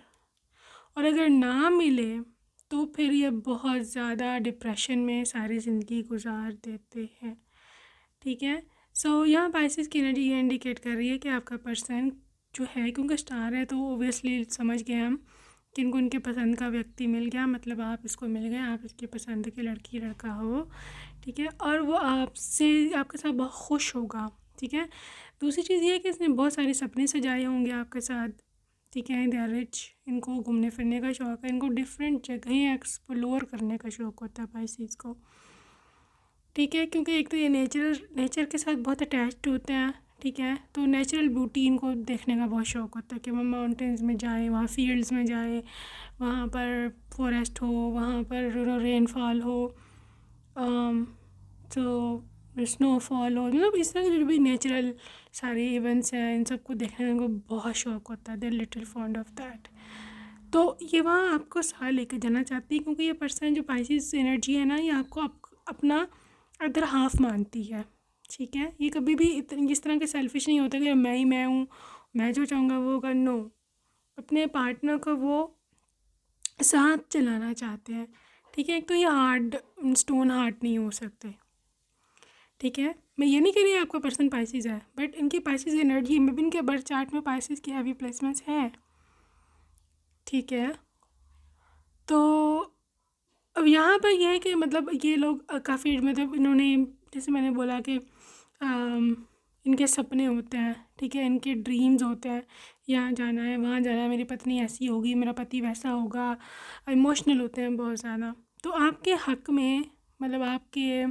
और अगर ना मिले तो फिर ये बहुत ज़्यादा डिप्रेशन में सारी ज़िंदगी गुजार देते हैं, ठीक है। सो यहाँ पाइसेस की एनर्जी ये इंडिकेट कर रही है कि आपका पर्सन जो है, क्योंकि स्टार है तो ओबियसली समझ गए हम कि इनको इनके पसंद का व्यक्ति मिल गया, मतलब आप इसको मिल गए, आप इसके पसंद के लड़की लड़का हो, ठीक है, और वो आपसे आपके साथ बहुत खुश होगा, ठीक है। दूसरी चीज़ ये है कि इसने बहुत सारे सपने सजाए होंगे आपके साथ, ठीक है। दे आर रिच, इनको घूमने फिरने का शौक़ है, इनको डिफरेंट जगहें एक्सप्लोर करने का शौक़ होता है पाइसेस को, ठीक है, क्योंकि एक तो ये नेचर के साथ बहुत अटैच्ड होते हैं, ठीक है। तो नेचुरल ब्यूटी इनको देखने का बहुत शौक़ होता है कि वो माउंटेन्स में जाएं, वहाँ फील्ड्स में जाएं, वहाँ पर फॉरेस्ट हो, वहाँ पर रेनफॉल हो, तो स्नोफॉल हो, मतलब इस तरह के जो भी नेचुरल सारे इवेंट्स हैं, इन सबको देखने का इनको बहुत शौक़ होता है, they are little fond of that. तो ये वहाँ आपको साथ लेकर जाना चाहती है, क्योंकि ये पर्सन जो पाइसेस एनर्जी है ना, ये आपको अपना अदर हाफ मानती है। ठीक है, ये कभी भी इस तरह के सेल्फिश नहीं होता कि मैं ही मैं हूँ, मैं जो चाहूँगा वो कर। नो, अपने पार्टनर को वो साथ चलाना चाहते हैं। ठीक है, एक तो ये हार्ड स्टोन हार्ट नहीं हो सकते। ठीक है, मैं ये नहीं कह रही आपका पर्सन पाइसेस है, बट इनकी पाइसेस एनर्जी में भी इनके बर्थ चार्ट में पाइसेस की हैवी प्लेसमेंट्स हैं। ठीक है, तो अब यहाँ पर यह है कि मतलब ये लोग काफ़ी मतलब इन्होंने, जैसे मैंने बोला कि इनके सपने होते हैं। ठीक है, इनके ड्रीम्स होते हैं, यहाँ जाना है, वहाँ जाना है, मेरी पत्नी ऐसी होगी, मेरा पति वैसा होगा। इमोशनल होते हैं बहुत ज़्यादा। तो आपके हक़ में, मतलब आपके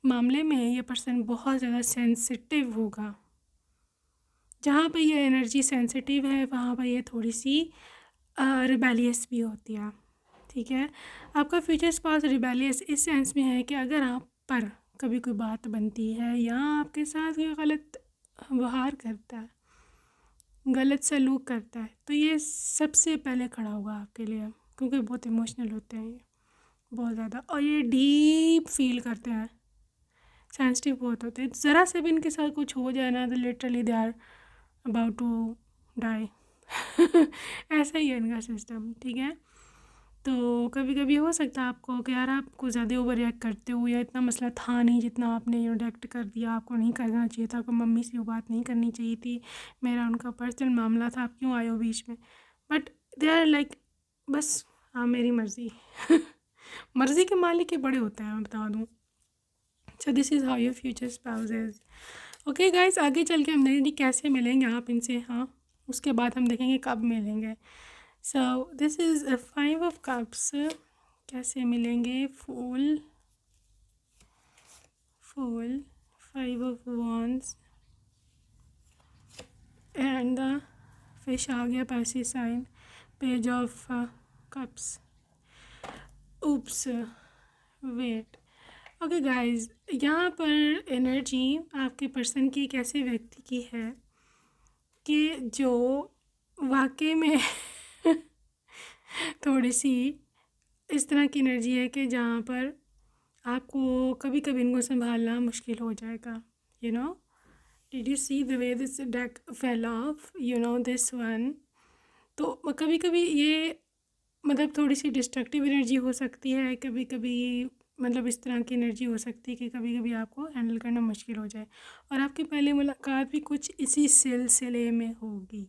मामले में ये पर्सन बहुत ज़्यादा सेंसिटिव होगा। जहाँ पर ये एनर्जी सेंसिटिव है वहाँ पर ये थोड़ी सी रिबेलियस भी होती है। ठीक है, आपका फ्यूचर स्पाउस रिबेलियस इस सेंस में है कि अगर आप पर कभी कोई बात बनती है या आपके साथ कोई गलत व्यवहार करता है, गलत सलूक करता है, तो ये सबसे पहले खड़ा होगा आपके लिए, क्योंकि बहुत इमोशनल होते हैं ये, बहुत ज़्यादा, और ये डीप फील करते हैं, सेंसिटिव बहुत होते हैं। ज़रा से भी इनके साथ कुछ हो जाए ना तो literally they are about to die. ऐसा ही है इनका सिस्टम। ठीक है, तो कभी कभी हो सकता है आपको कि यार आपको ज़्यादा ओवर रिएक्ट करते हो, या इतना मसला था नहीं जितना आपने रिएक्ट कर दिया, आपको नहीं करना चाहिए था, आपको मम्मी से वो बात नहीं करनी चाहिए थी, मेरा उनका पर्सनल मामला था, आप क्यों आए हो बीच में। बट दे आर लाइक बस हाँ मेरी मर्ज़ी। मर्ज़ी के मालिक के बड़े होते हैं, मैं बता दूँ। सो this is how your future spouse is. Okay guys, आगे चल के हम देखेंगे कैसे मिलेंगे आप इनसे। हाँ, उसके बाद हम देखेंगे कब मिलेंगे। So this is 5 of cups. कैसे मिलेंगे? फूल, 5 of wands and the fish आ गया, Pisces sign, page of cups. Oops, wait. Okay guys, यहाँ पर एनर्जी आपके पर्सन की एक ऐसे व्यक्ति की है कि जो वाकई में थोड़ी सी इस तरह की एनर्जी है कि जहाँ पर आपको कभी कभी इनको संभालना मुश्किल हो जाएगा। You know, did you see the way this deck fell off, you know this one. तो कभी कभी ये मतलब थोड़ी सी डिस्ट्रक्टिव एनर्जी हो सकती है, कभी कभी मतलब इस तरह की एनर्जी हो सकती है कि कभी कभी आपको हैंडल करना मुश्किल हो जाए, और आपकी पहली मुलाकात भी कुछ इसी सिलसिले में होगी।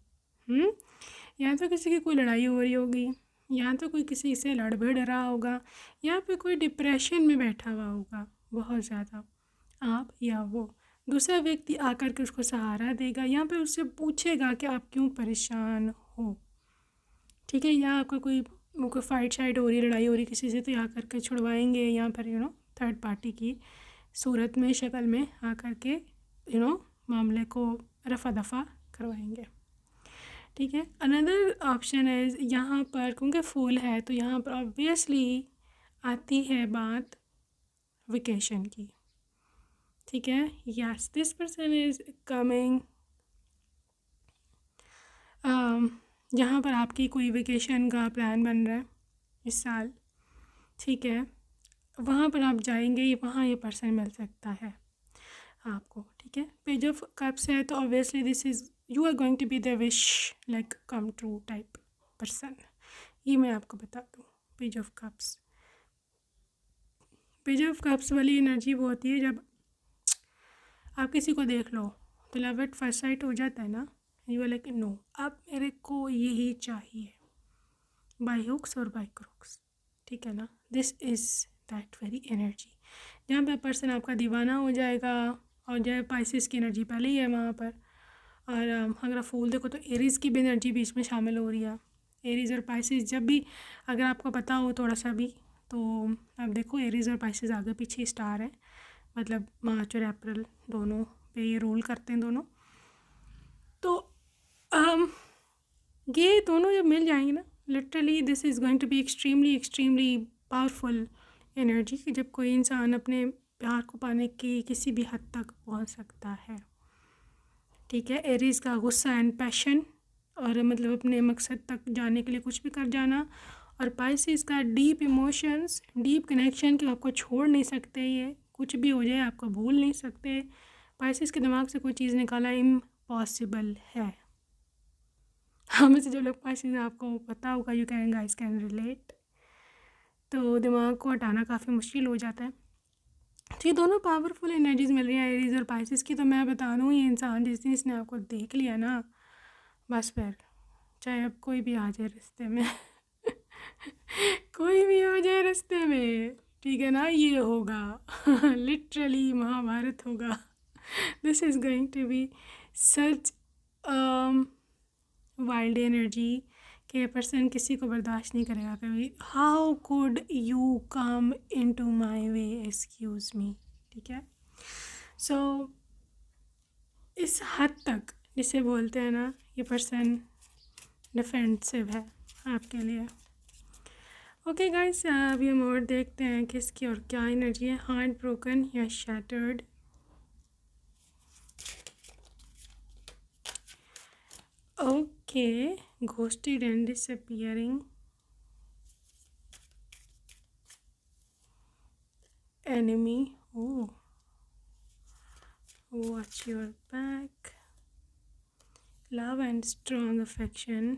या तो किसी की कोई लड़ाई हो रही होगी, या तो कोई किसी से लड़ भिड़ रहा होगा, या फिर कोई डिप्रेशन में बैठा हुआ होगा बहुत ज़्यादा, आप या वो। दूसरा व्यक्ति आकर के उसको सहारा देगा, या फिर उससे पूछेगा कि आप क्यों परेशान हो। ठीक है, या आपका कोई फाइट शाइट हो रही है, लड़ाई हो रही किसी से, तो यहाँ करके छुड़वाएंगे, या फिर थर्ड पार्टी की सूरत में, शक्ल में आकर के मामले को रफा दफा करवाएंगे। ठीक है, अनदर ऑप्शन है यहाँ पर, क्योंकि फूल है तो यहाँ पर ऑब्वियसली आती है बात वेकेशन की। ठीक है, yes, this person is coming, जहाँ पर आपकी कोई वेकेशन का प्लान बन रहा है इस साल। ठीक है, वहाँ पर आप जाएंगे, वहाँ ये पर्सन मिल सकता है आपको। ठीक है, पेज ऑफ कप्स है तो obviously this is you are going to be the wish like come true type person, ये मैं आपको बता दूँ। Page of cups, page of cups वाली एनर्जी वो होती है जब आप किसी को देख लो तो लव एट फर्स्ट साइट हो जाता है ना, यू आर लाइक नो, अब मेरे को यही चाहिए, बाय हुक्स और बाय क्रुक्स। ठीक है ना, this is that very energy जहाँ पे पर्सन आपका दीवाना हो जाएगा। और जो है पाइसिस की एनर्जी पहले ही है वहाँ पर। और अगर आप फूल देखो तो एरीज़ की भी एनर्जी बीच में शामिल हो रही है। एरीज़ और पाइसिस जब भी, अगर आपको पता हो थोड़ा सा भी, तो आप देखो एरीज़ और पाइसिस आगे पीछे स्टार है, मतलब मार्च और अप्रैल दोनों पे ये रूल करते हैं दोनों। तो ये दोनों जब मिल जाएंगे ना, literally this is going to be extremely powerful energy, कि जब कोई इंसान अपने प्यार को पाने की किसी भी हद तक पहुंच सकता है। ठीक है, एरीज़ का गुस्सा एंड पैशन, और मतलब अपने मकसद तक जाने के लिए कुछ भी कर जाना। और पाइसिस का डीप इमोशंस, डीप कनेक्शन, कि आपको छोड़ नहीं सकते ये, कुछ भी हो जाए आपको भूल नहीं सकते। पाइसेस के दिमाग से कोई चीज़ निकालना इम्पॉसिबल है। हमें से जो लोग पाइसेस हैं आपको पता होगा, you can guys can relate. तो दिमाग को हटाना काफ़ी मुश्किल हो जाता है। तो ये दोनों पावरफुल एनर्जीज मिल रही हैं एरीज और पाइसेस की। तो मैं बता दूँ, ये इंसान जिस दिन इसने आपको देख लिया ना, बस फिर चाहे अब कोई भी आ जाए रास्ते में कोई भी आ जाए रास्ते में, ठीक है ना, ये होगा लिटरली महाभारत होगा। This is going to be such wild energy कि पर्सन किसी को बर्दाश्त नहीं करेगा कभी। How could you come in to my way, excuse me, ठीक है। सो इस हद तक जिसे बोलते हैं ना, ये पर्सन डिफेंसिव है आपके लिए। ओके गाइस, अभी हम और देखते हैं किसकी और क्या एनर्जी है। हार्ट ब्रोकन या shattered. Okay, ghosted and disappearing, enemy, oh, watch your back, love and strong affection,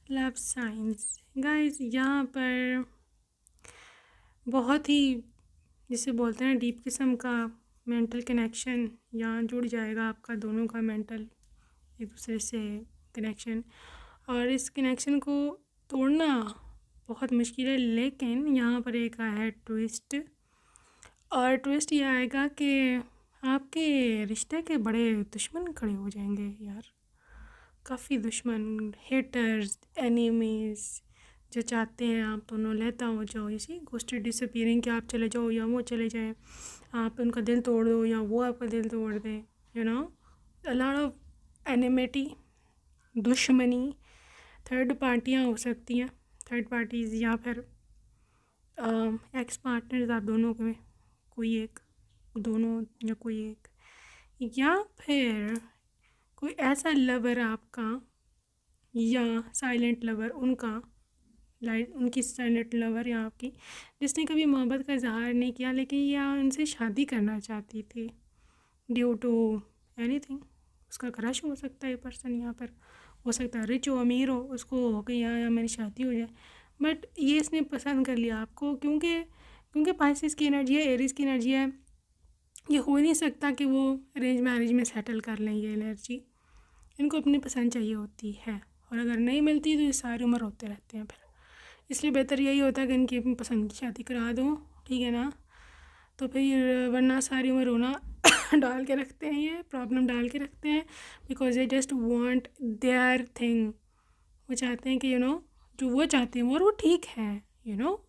love science. Guys यहाँ पर बहुत ही जिसे बोलते हैं डीप किस्म का मेंटल कनेक्शन यहाँ जुड़ जाएगा आपका, दोनों का मेंटल एक दूसरे से कनेक्शन। और इस कनेक्शन को तोड़ना बहुत मुश्किल है, लेकिन यहाँ पर एक आया है ट्विस्ट। और ट्विस्ट ये आएगा कि आपके रिश्ते के बड़े दुश्मन खड़े हो जाएंगे यार, काफ़ी दुश्मन, हेटर्स, एनिमीज़, जो चाहते हैं आप दोनों लेता हो जाओ, इसी घोस्टेड डिसअपीयरिंग कि आप चले जाओ या वो चले जाए, आप उनका दिल तोड़ दो या वो आपका दिल तोड़ दे, you know, a lot of enmity, दुश्मनी, थर्ड पार्टियाँ हो सकती हैं, थर्ड पार्टीज़, या फिर एक्स पार्टनर्स, आप दोनों में कोई एक, दोनों या कोई एक, या फिर कोई ऐसा लवर आपका या साइलेंट लवर उनका, लाइट उनकी साइलेंट लवर या आपकी, जिसने कभी मोहब्बत का इजहार नहीं किया लेकिन या उनसे शादी करना चाहती थी ड्यू टू एनीथिंग। उसका क्रश हो सकता है ये पर्सन, यहाँ पर हो सकता है रिच हो, अमीर हो, उसको हो कि यहाँ मेरी शादी हो जाए, बट ये इसने पसंद कर लिया आपको क्योंकि पाइसेस की एनर्जी है, एरीज की एनर्जी है। ये हो नहीं सकता कि वो अरेंज मैरिज में सेटल कर लें, ये एनर्जी इनको अपनी पसंद चाहिए होती है, और अगर नहीं मिलती तो ये सारी उम्र होते रहते हैं फिर। इसलिए बेहतर यही होता है कि इनकी अपनी पसंद की शादी करा दो, ठीक है ना। तो फिर वरना सारी उम्र रोना डाल के रखते हैं, ये प्रॉब्लम डाल के रखते हैं, because they just want there thing. वो चाहते हैं कि यू नो जो वो चाहते हैं और वो ठीक है, यू नो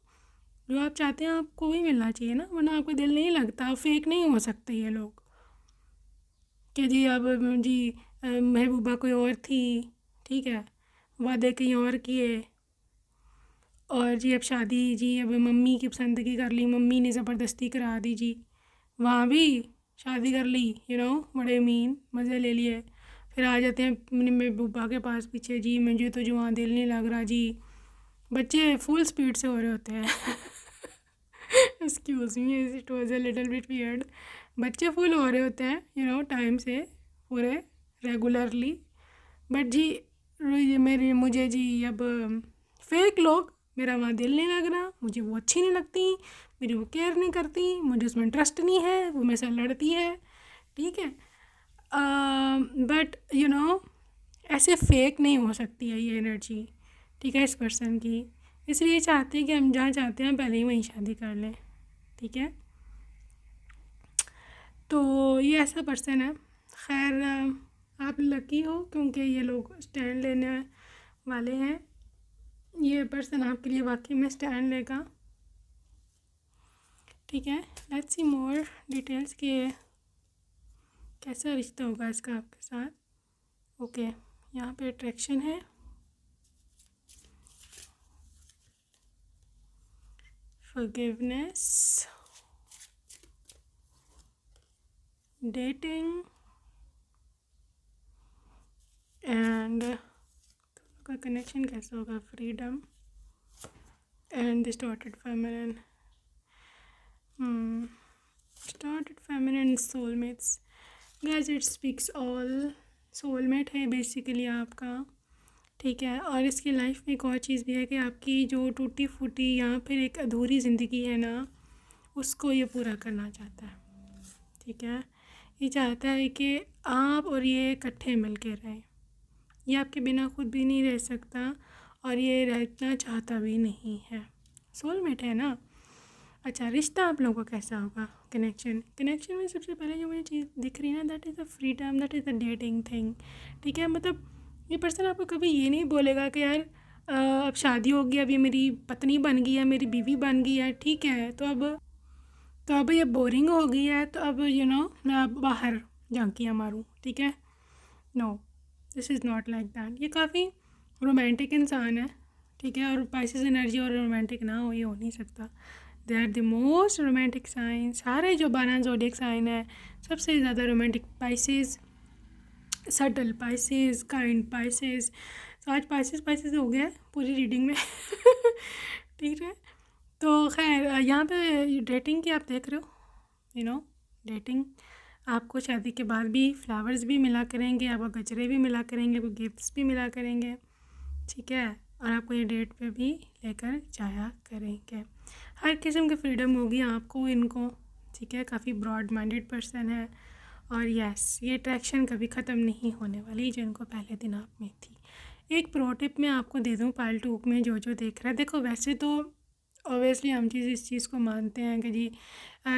जो आप चाहते हैं आपको वही मिलना चाहिए ना, वरना आपका दिल नहीं लगता, फेक नहीं हो सकते ये लोग कि जी अब जी महबूबा कोई और थी, ठीक है, वादे कहीं और किए, और जी अब शादी जी अब मम्मी की पसंद की कर ली, मम्मी ने ज़बरदस्ती करा दी जी, वहाँ भी शादी कर ली, यू नो, बड़े मीन मज़े ले लिए, फिर आ जाते हैं अपने महबूबा के पास पीछे, जी मुझे तो जो वहाँ दिल नहीं लग रहा जी। बच्चे फुल स्पीड से हो रहे होते हैं excuse me, it was a little bit weird. बच्चे फुल हो रहे होते हैं यू नो टाइम से पूरे रेगुलरली, बट जी मेरी मुझे जी अब फेक लोग, मेरा वहाँ दिल नहीं लग रहा, मुझे वो अच्छी नहीं लगती, मेरी वो केयर नहीं करती, मुझे उसमें इंटरेस्ट नहीं है, वो मेरे से लड़ती है, ठीक है। बट यू नो ऐसे फेक नहीं हो सकती है ये एनर्जी, ठीक है, इस पर्सन की। इसलिए चाहते हैं कि हम जहाँ चाहते हैं पहले ही वहीं शादी कर लें, ठीक है। तो ये ऐसा पर्सन है। खैर आप लकी हो क्योंकि ये लोग स्टैंड लेने वाले हैं, ये पर्सन आपके लिए वाकई में स्टैंड लेगा, ठीक है। लेट्स सी मोर डिटेल्स कि कैसा रिश्ता होगा इसका आपके साथ। ओके, यहाँ पे अट्रैक्शन है, फॉरगिवनेस, डेटिंग एंड का कनेक्शन कैसा होगा, freedom, and distorted feminine. Distorted feminine soulmates. Guys, it speaks all. Soulmate है बेसिकली आपका, ठीक है। और इसकी लाइफ में एक और चीज़ भी है कि आपकी जो टूटी फूटी या फिर एक अधूरी ज़िंदगी है ना, उसको ये पूरा करना चाहता है, ठीक है। ये चाहता है कि आप और ये इकट्ठे मिल के रहें। ये आपके बिना खुद भी नहीं रह सकता और ये रहना चाहता भी नहीं है। सोलमेट है ना। अच्छा, रिश्ता आप लोगों का कैसा होगा? कनेक्शन में सबसे पहले जो मुझे चीज़ दिख रही है ना, that is the freedom, that is the dating thing, ठीक है। मतलब ये पर्सन आपको कभी ये नहीं बोलेगा कि यार अब शादी हो गई, अब ये मेरी पत्नी बन गई है, मेरी बीवी बन गई है, ठीक है, तो अब ये बोरिंग हो गई है, तो अब मैं अब बाहर झांकियाँ मारूँ, ठीक है। No, this is not like that. ये काफ़ी रोमांटिक इंसान है, ठीक है। और पाइसेस एनर्जी और रोमांटिक ना हो, ये हो नहीं सकता। They are the most romantic sign. सारे जो 12 ज़ोडिएक साइन है, सबसे ज़्यादा romantic Pisces, subtle Pisces, kind Pisces. तो आज पाइसेस हो गया है पूरी रीडिंग में ठीक है। तो खैर, यहाँ पे डेटिंग की आप देख रहे हो, डेटिंग आपको शादी के बाद भी फ्लावर्स भी मिला करेंगे, आपको गजरे भी मिला करेंगे, आपको गिफ्ट्स भी मिला करेंगे, ठीक है। और आपको ये डेट पे भी लेकर जाया करेंगे। हर किस्म की फ्रीडम होगी आपको इनको, ठीक है। काफ़ी ब्रॉड माइंडेड पर्सन है। और यस, ये अट्रैक्शन कभी ख़त्म नहीं होने वाली जो इनको पहले दिन आप में थी। एक प्रो टिप मैं आपको दे दूँ पार्ट 2 में, जो देख रहा है, देखो वैसे तो ऑब्वियसली हम इस चीज़ को मानते हैं कि जी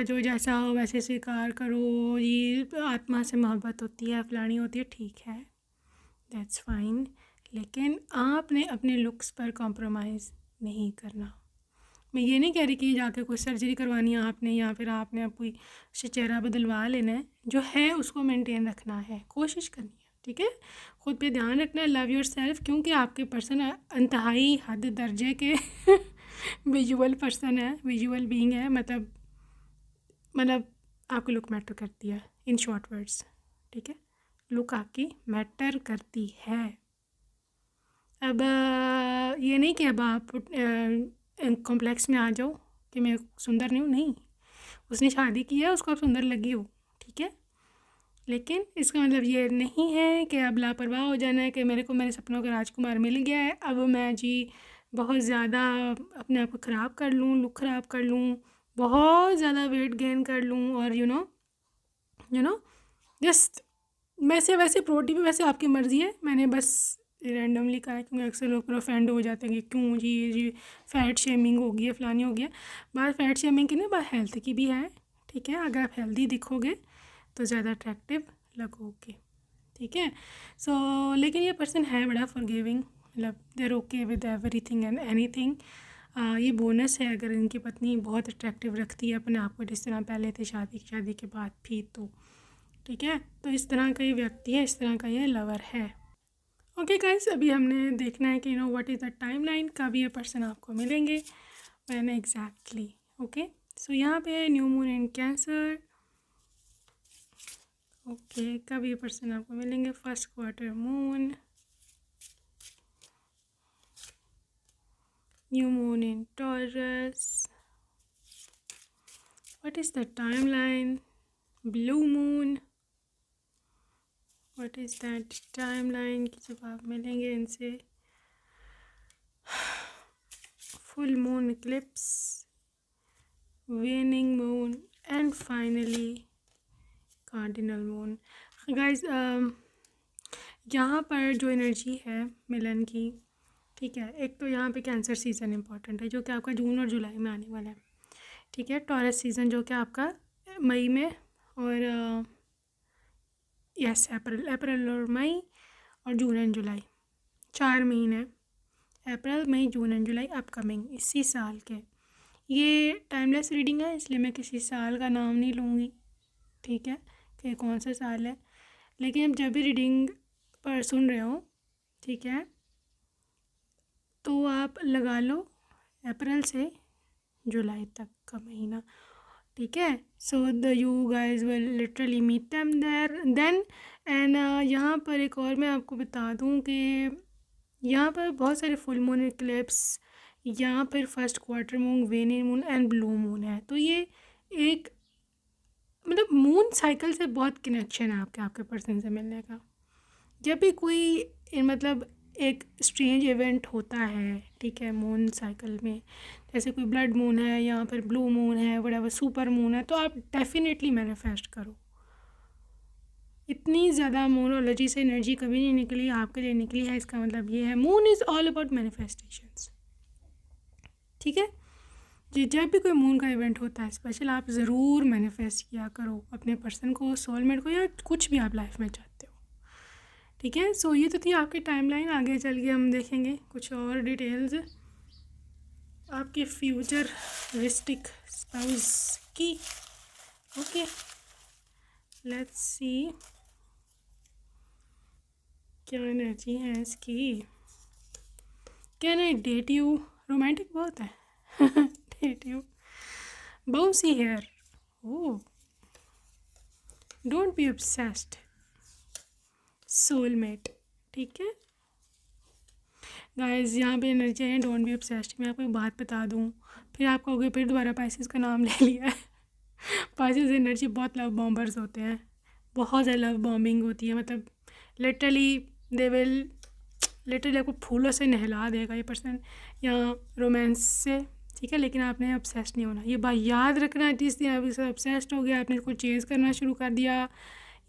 जो जैसा हो वैसे स्वीकार करो, ये आत्मा से मोहब्बत होती है, फलानी होती है, ठीक है, दैट्स फाइन। लेकिन आपने अपने लुक्स पर कॉम्प्रोमाइज़ नहीं करना। मैं ये नहीं कह रही कि जाके कोई सर्जरी करवानी है आपने, या फिर आपने अब कोई चेहरा बदलवा लेना है। जो है उसको मेंटेन रखना है, कोशिश करनी है, ठीक है। ख़ुद पे ध्यान रखना है, लव योर सेल्फ, क्योंकि आपके पर्सन इंतहाई हद दर्जे के विजुअल पर्सन है, विजुअल बीइंग है। मतलब आपकी लुक मैटर करती है, इन शॉर्ट वर्ड्स, ठीक है। लुक आपकी मैटर करती है। अब ये नहीं कि अब आप कॉम्प्लेक्स में आ जाओ कि मैं सुंदर नहीं हूँ, नहीं। उसने शादी की है, उसको आप सुंदर लगी हो, ठीक है। लेकिन इसका मतलब ये नहीं है कि अब लापरवाह हो जाना है कि मेरे को मेरे सपनों का राजकुमार मिल गया है, अब मैं जी बहुत ज़्यादा अपने आप को ख़राब कर लूँ, लुक ख़राब कर लूँ, बहुत ज़्यादा वेट गेन कर लूँ, और यू नो जस्ट वैसे प्रोटी भी वैसे आपकी मर्ज़ी है। मैंने बस रैंडमली कहा है क्योंकि अक्सर लोग ऑफेंड हो जाते हैं कि क्यों जी फ़ैट शेमिंग हो गई है, फलानी हो गया। बात फ़ैट शेमिंग की नहीं, बात हेल्थ की भी है, ठीक है। अगर आप हेल्दी दिखोगे तो ज़्यादा अट्रैक्टिव लगोगे, ठीक है। सो लेकिन ये पर्सन है बड़ा फॉरगिविंग, मतलब they are okay with everything and anything. ये बोनस है अगर इनकी पत्नी बहुत अट्रैक्टिव रखती है अपने आप को, जिस तरह पहले थे शादी के बाद भी, तो ठीक है। तो इस तरह का ये व्यक्ति है, इस तरह का ये लवर है। ओके गाइस, अभी हमने देखना है कि what is the time line, कब ये पर्सन आपको मिलेंगे, व्हेन एग्जैक्टली। ओके, सो यहाँ पे न्यू मून इन कैंसर। ओके, कब ये पर्सन आपको मिलेंगे? First quarter moon, new moon in taurus, what is the time line? Blue moon, what is that time line कि जब आप मिलेंगे इनसे? Full moon Eclipse, वेनिंग moon, and finally cardinal moon. Guys, यहाँ पर जो एनर्जी है मिलन की, ठीक है, एक तो यहाँ पे कैंसर सीज़न इंपॉर्टेंट है जो कि आपका जून और जुलाई में आने वाला है, ठीक है। टॉरस सीज़न जो कि आपका मई में, और यस अप्रैल और मई और जून एंड जुलाई, 4 महीने, अप्रैल मई जून एंड जुलाई अपकमिंग इसी साल के। ये टाइमलेस रीडिंग है, इसलिए मैं किसी साल का नाम नहीं लूँगी, ठीक है, कि कौन सा साल है। लेकिन अब जब भी रीडिंग पर सुन रहे हो, ठीक है, तो आप लगा लो अप्रैल से जुलाई तक का महीना, ठीक है। So the you guys will literally meet them then. एंड यहाँ पर एक और मैं आपको बता दूँ कि यहाँ पर बहुत सारे फुल मून इक्लिप्स या फिर first quarter moon, waning moon and blue moon है। तो ये एक मतलब मून साइकिल से बहुत कनेक्शन है आपके पर्सन से मिलने का। जब भी कोई मतलब एक स्ट्रेंज इवेंट होता है, ठीक है, मून साइकिल में, जैसे कोई ब्लड मून है या फिर ब्लू मून है, व्हाटएवर सुपर मून है, तो आप डेफिनेटली मैनिफेस्ट करो। इतनी ज़्यादा मूनोलॉजी से एनर्जी कभी नहीं निकली, आपके लिए निकली है, इसका मतलब ये है moon is all about manifestations. ठीक है जी, जब भी कोई मून का इवेंट होता है स्पेशल, आप ज़रूर मैनिफेस्ट किया करो अपने पर्सन को, सोलमेट को, या कुछ भी आप लाइफ में चाहते हो। ठीक है, सो ये तो थी आपकी टाइमलाइन। आगे चल के हम देखेंगे कुछ और डिटेल्स आपके फ्यूचर रिस्टिक स्पाउस की। ओके, लेट्स सी क्या एनर्जी है इसकी। Can I date you, romantic बहुत है। Date you, bouncy hair, oh, don't be obsessed, soulmate. ठीक है गाइस, यहाँ पे एनर्जी है डोंट बी ऑब्सेस्ड। मैं आपको एक बात बता दूँ, फिर आप कहोगे फिर दोबारा पाइसेस का नाम ले लिया है। पाइसेस एनर्जी बहुत लव बॉम्बर्स होते हैं, बहुत ज़्यादा लव बॉम्बिंग होती है। मतलब लिटरली दे विल लिटरली आपको फूलों से नहला देगा ये पर्सन, या रोमांस से। ठीक है, लेकिन आपने ऑब्सेस्ड नहीं होना, ये बात याद रखना। जिस दिन आप इससे ऑब्सेस्ड हो गया, आपने इसको चेज़ करना शुरू कर दिया,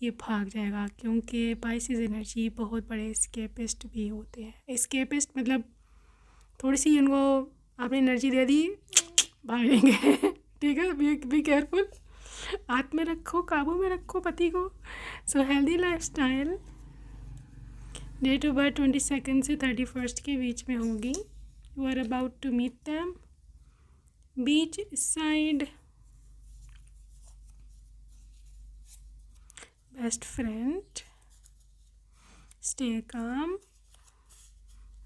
ये भाग जाएगा। क्योंकि पाइसेस एनर्जी बहुत बड़े एस्केपिस्ट भी होते हैं। एस्केपिस्ट मतलब थोड़ी सी इनको आपने एनर्जी दे दी, भागेंगे। ठीक है, बी केयरफुल, हाथ में रखो, काबू में रखो पति को। So healthy lifestyle, date of birth 22 से 31 के बीच में होगी। You are about to meet them, beach side, best friend, stay calm,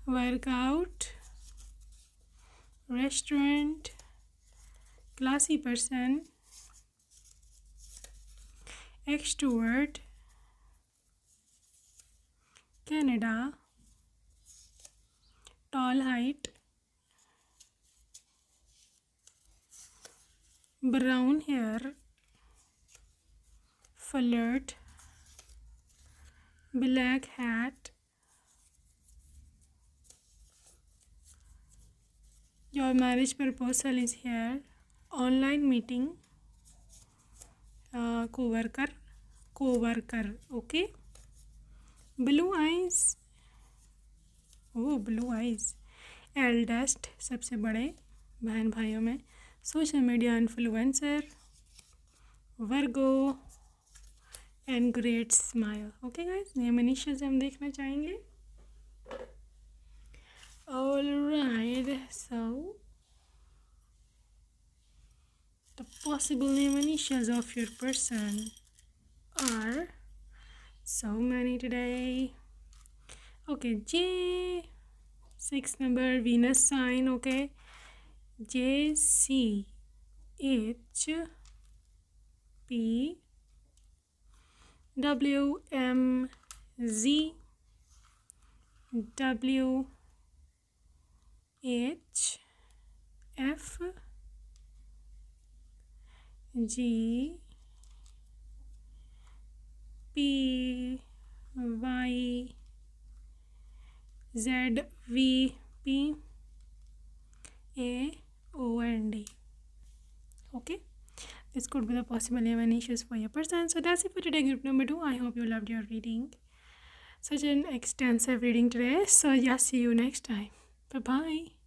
workout, restaurant, classy person, extrovert, Canada, tall height, brown hair, flirt, black hat, your marriage proposal is here, online meeting, co-worker, okay, blue eyes, blue eyes, eldest, सबसे बड़े बहन भाइयों में, social media influencer, Virgo and great smile. Okay guys, name initials हम देखना चाहेंगे। Alright, so the possible name initials of your person are so many today. Okay, J, 6 number, Venus sign. Okay, J, C, H, P, W, M, Z, W, H, F, G, P, Y, Z, V, P, A, O, and D. Okay, this could be the possible name and issues for your person. So that's it for today, group number 2. I hope you loved your reading. Such an extensive reading today. So yeah, see you next time. Bye bye.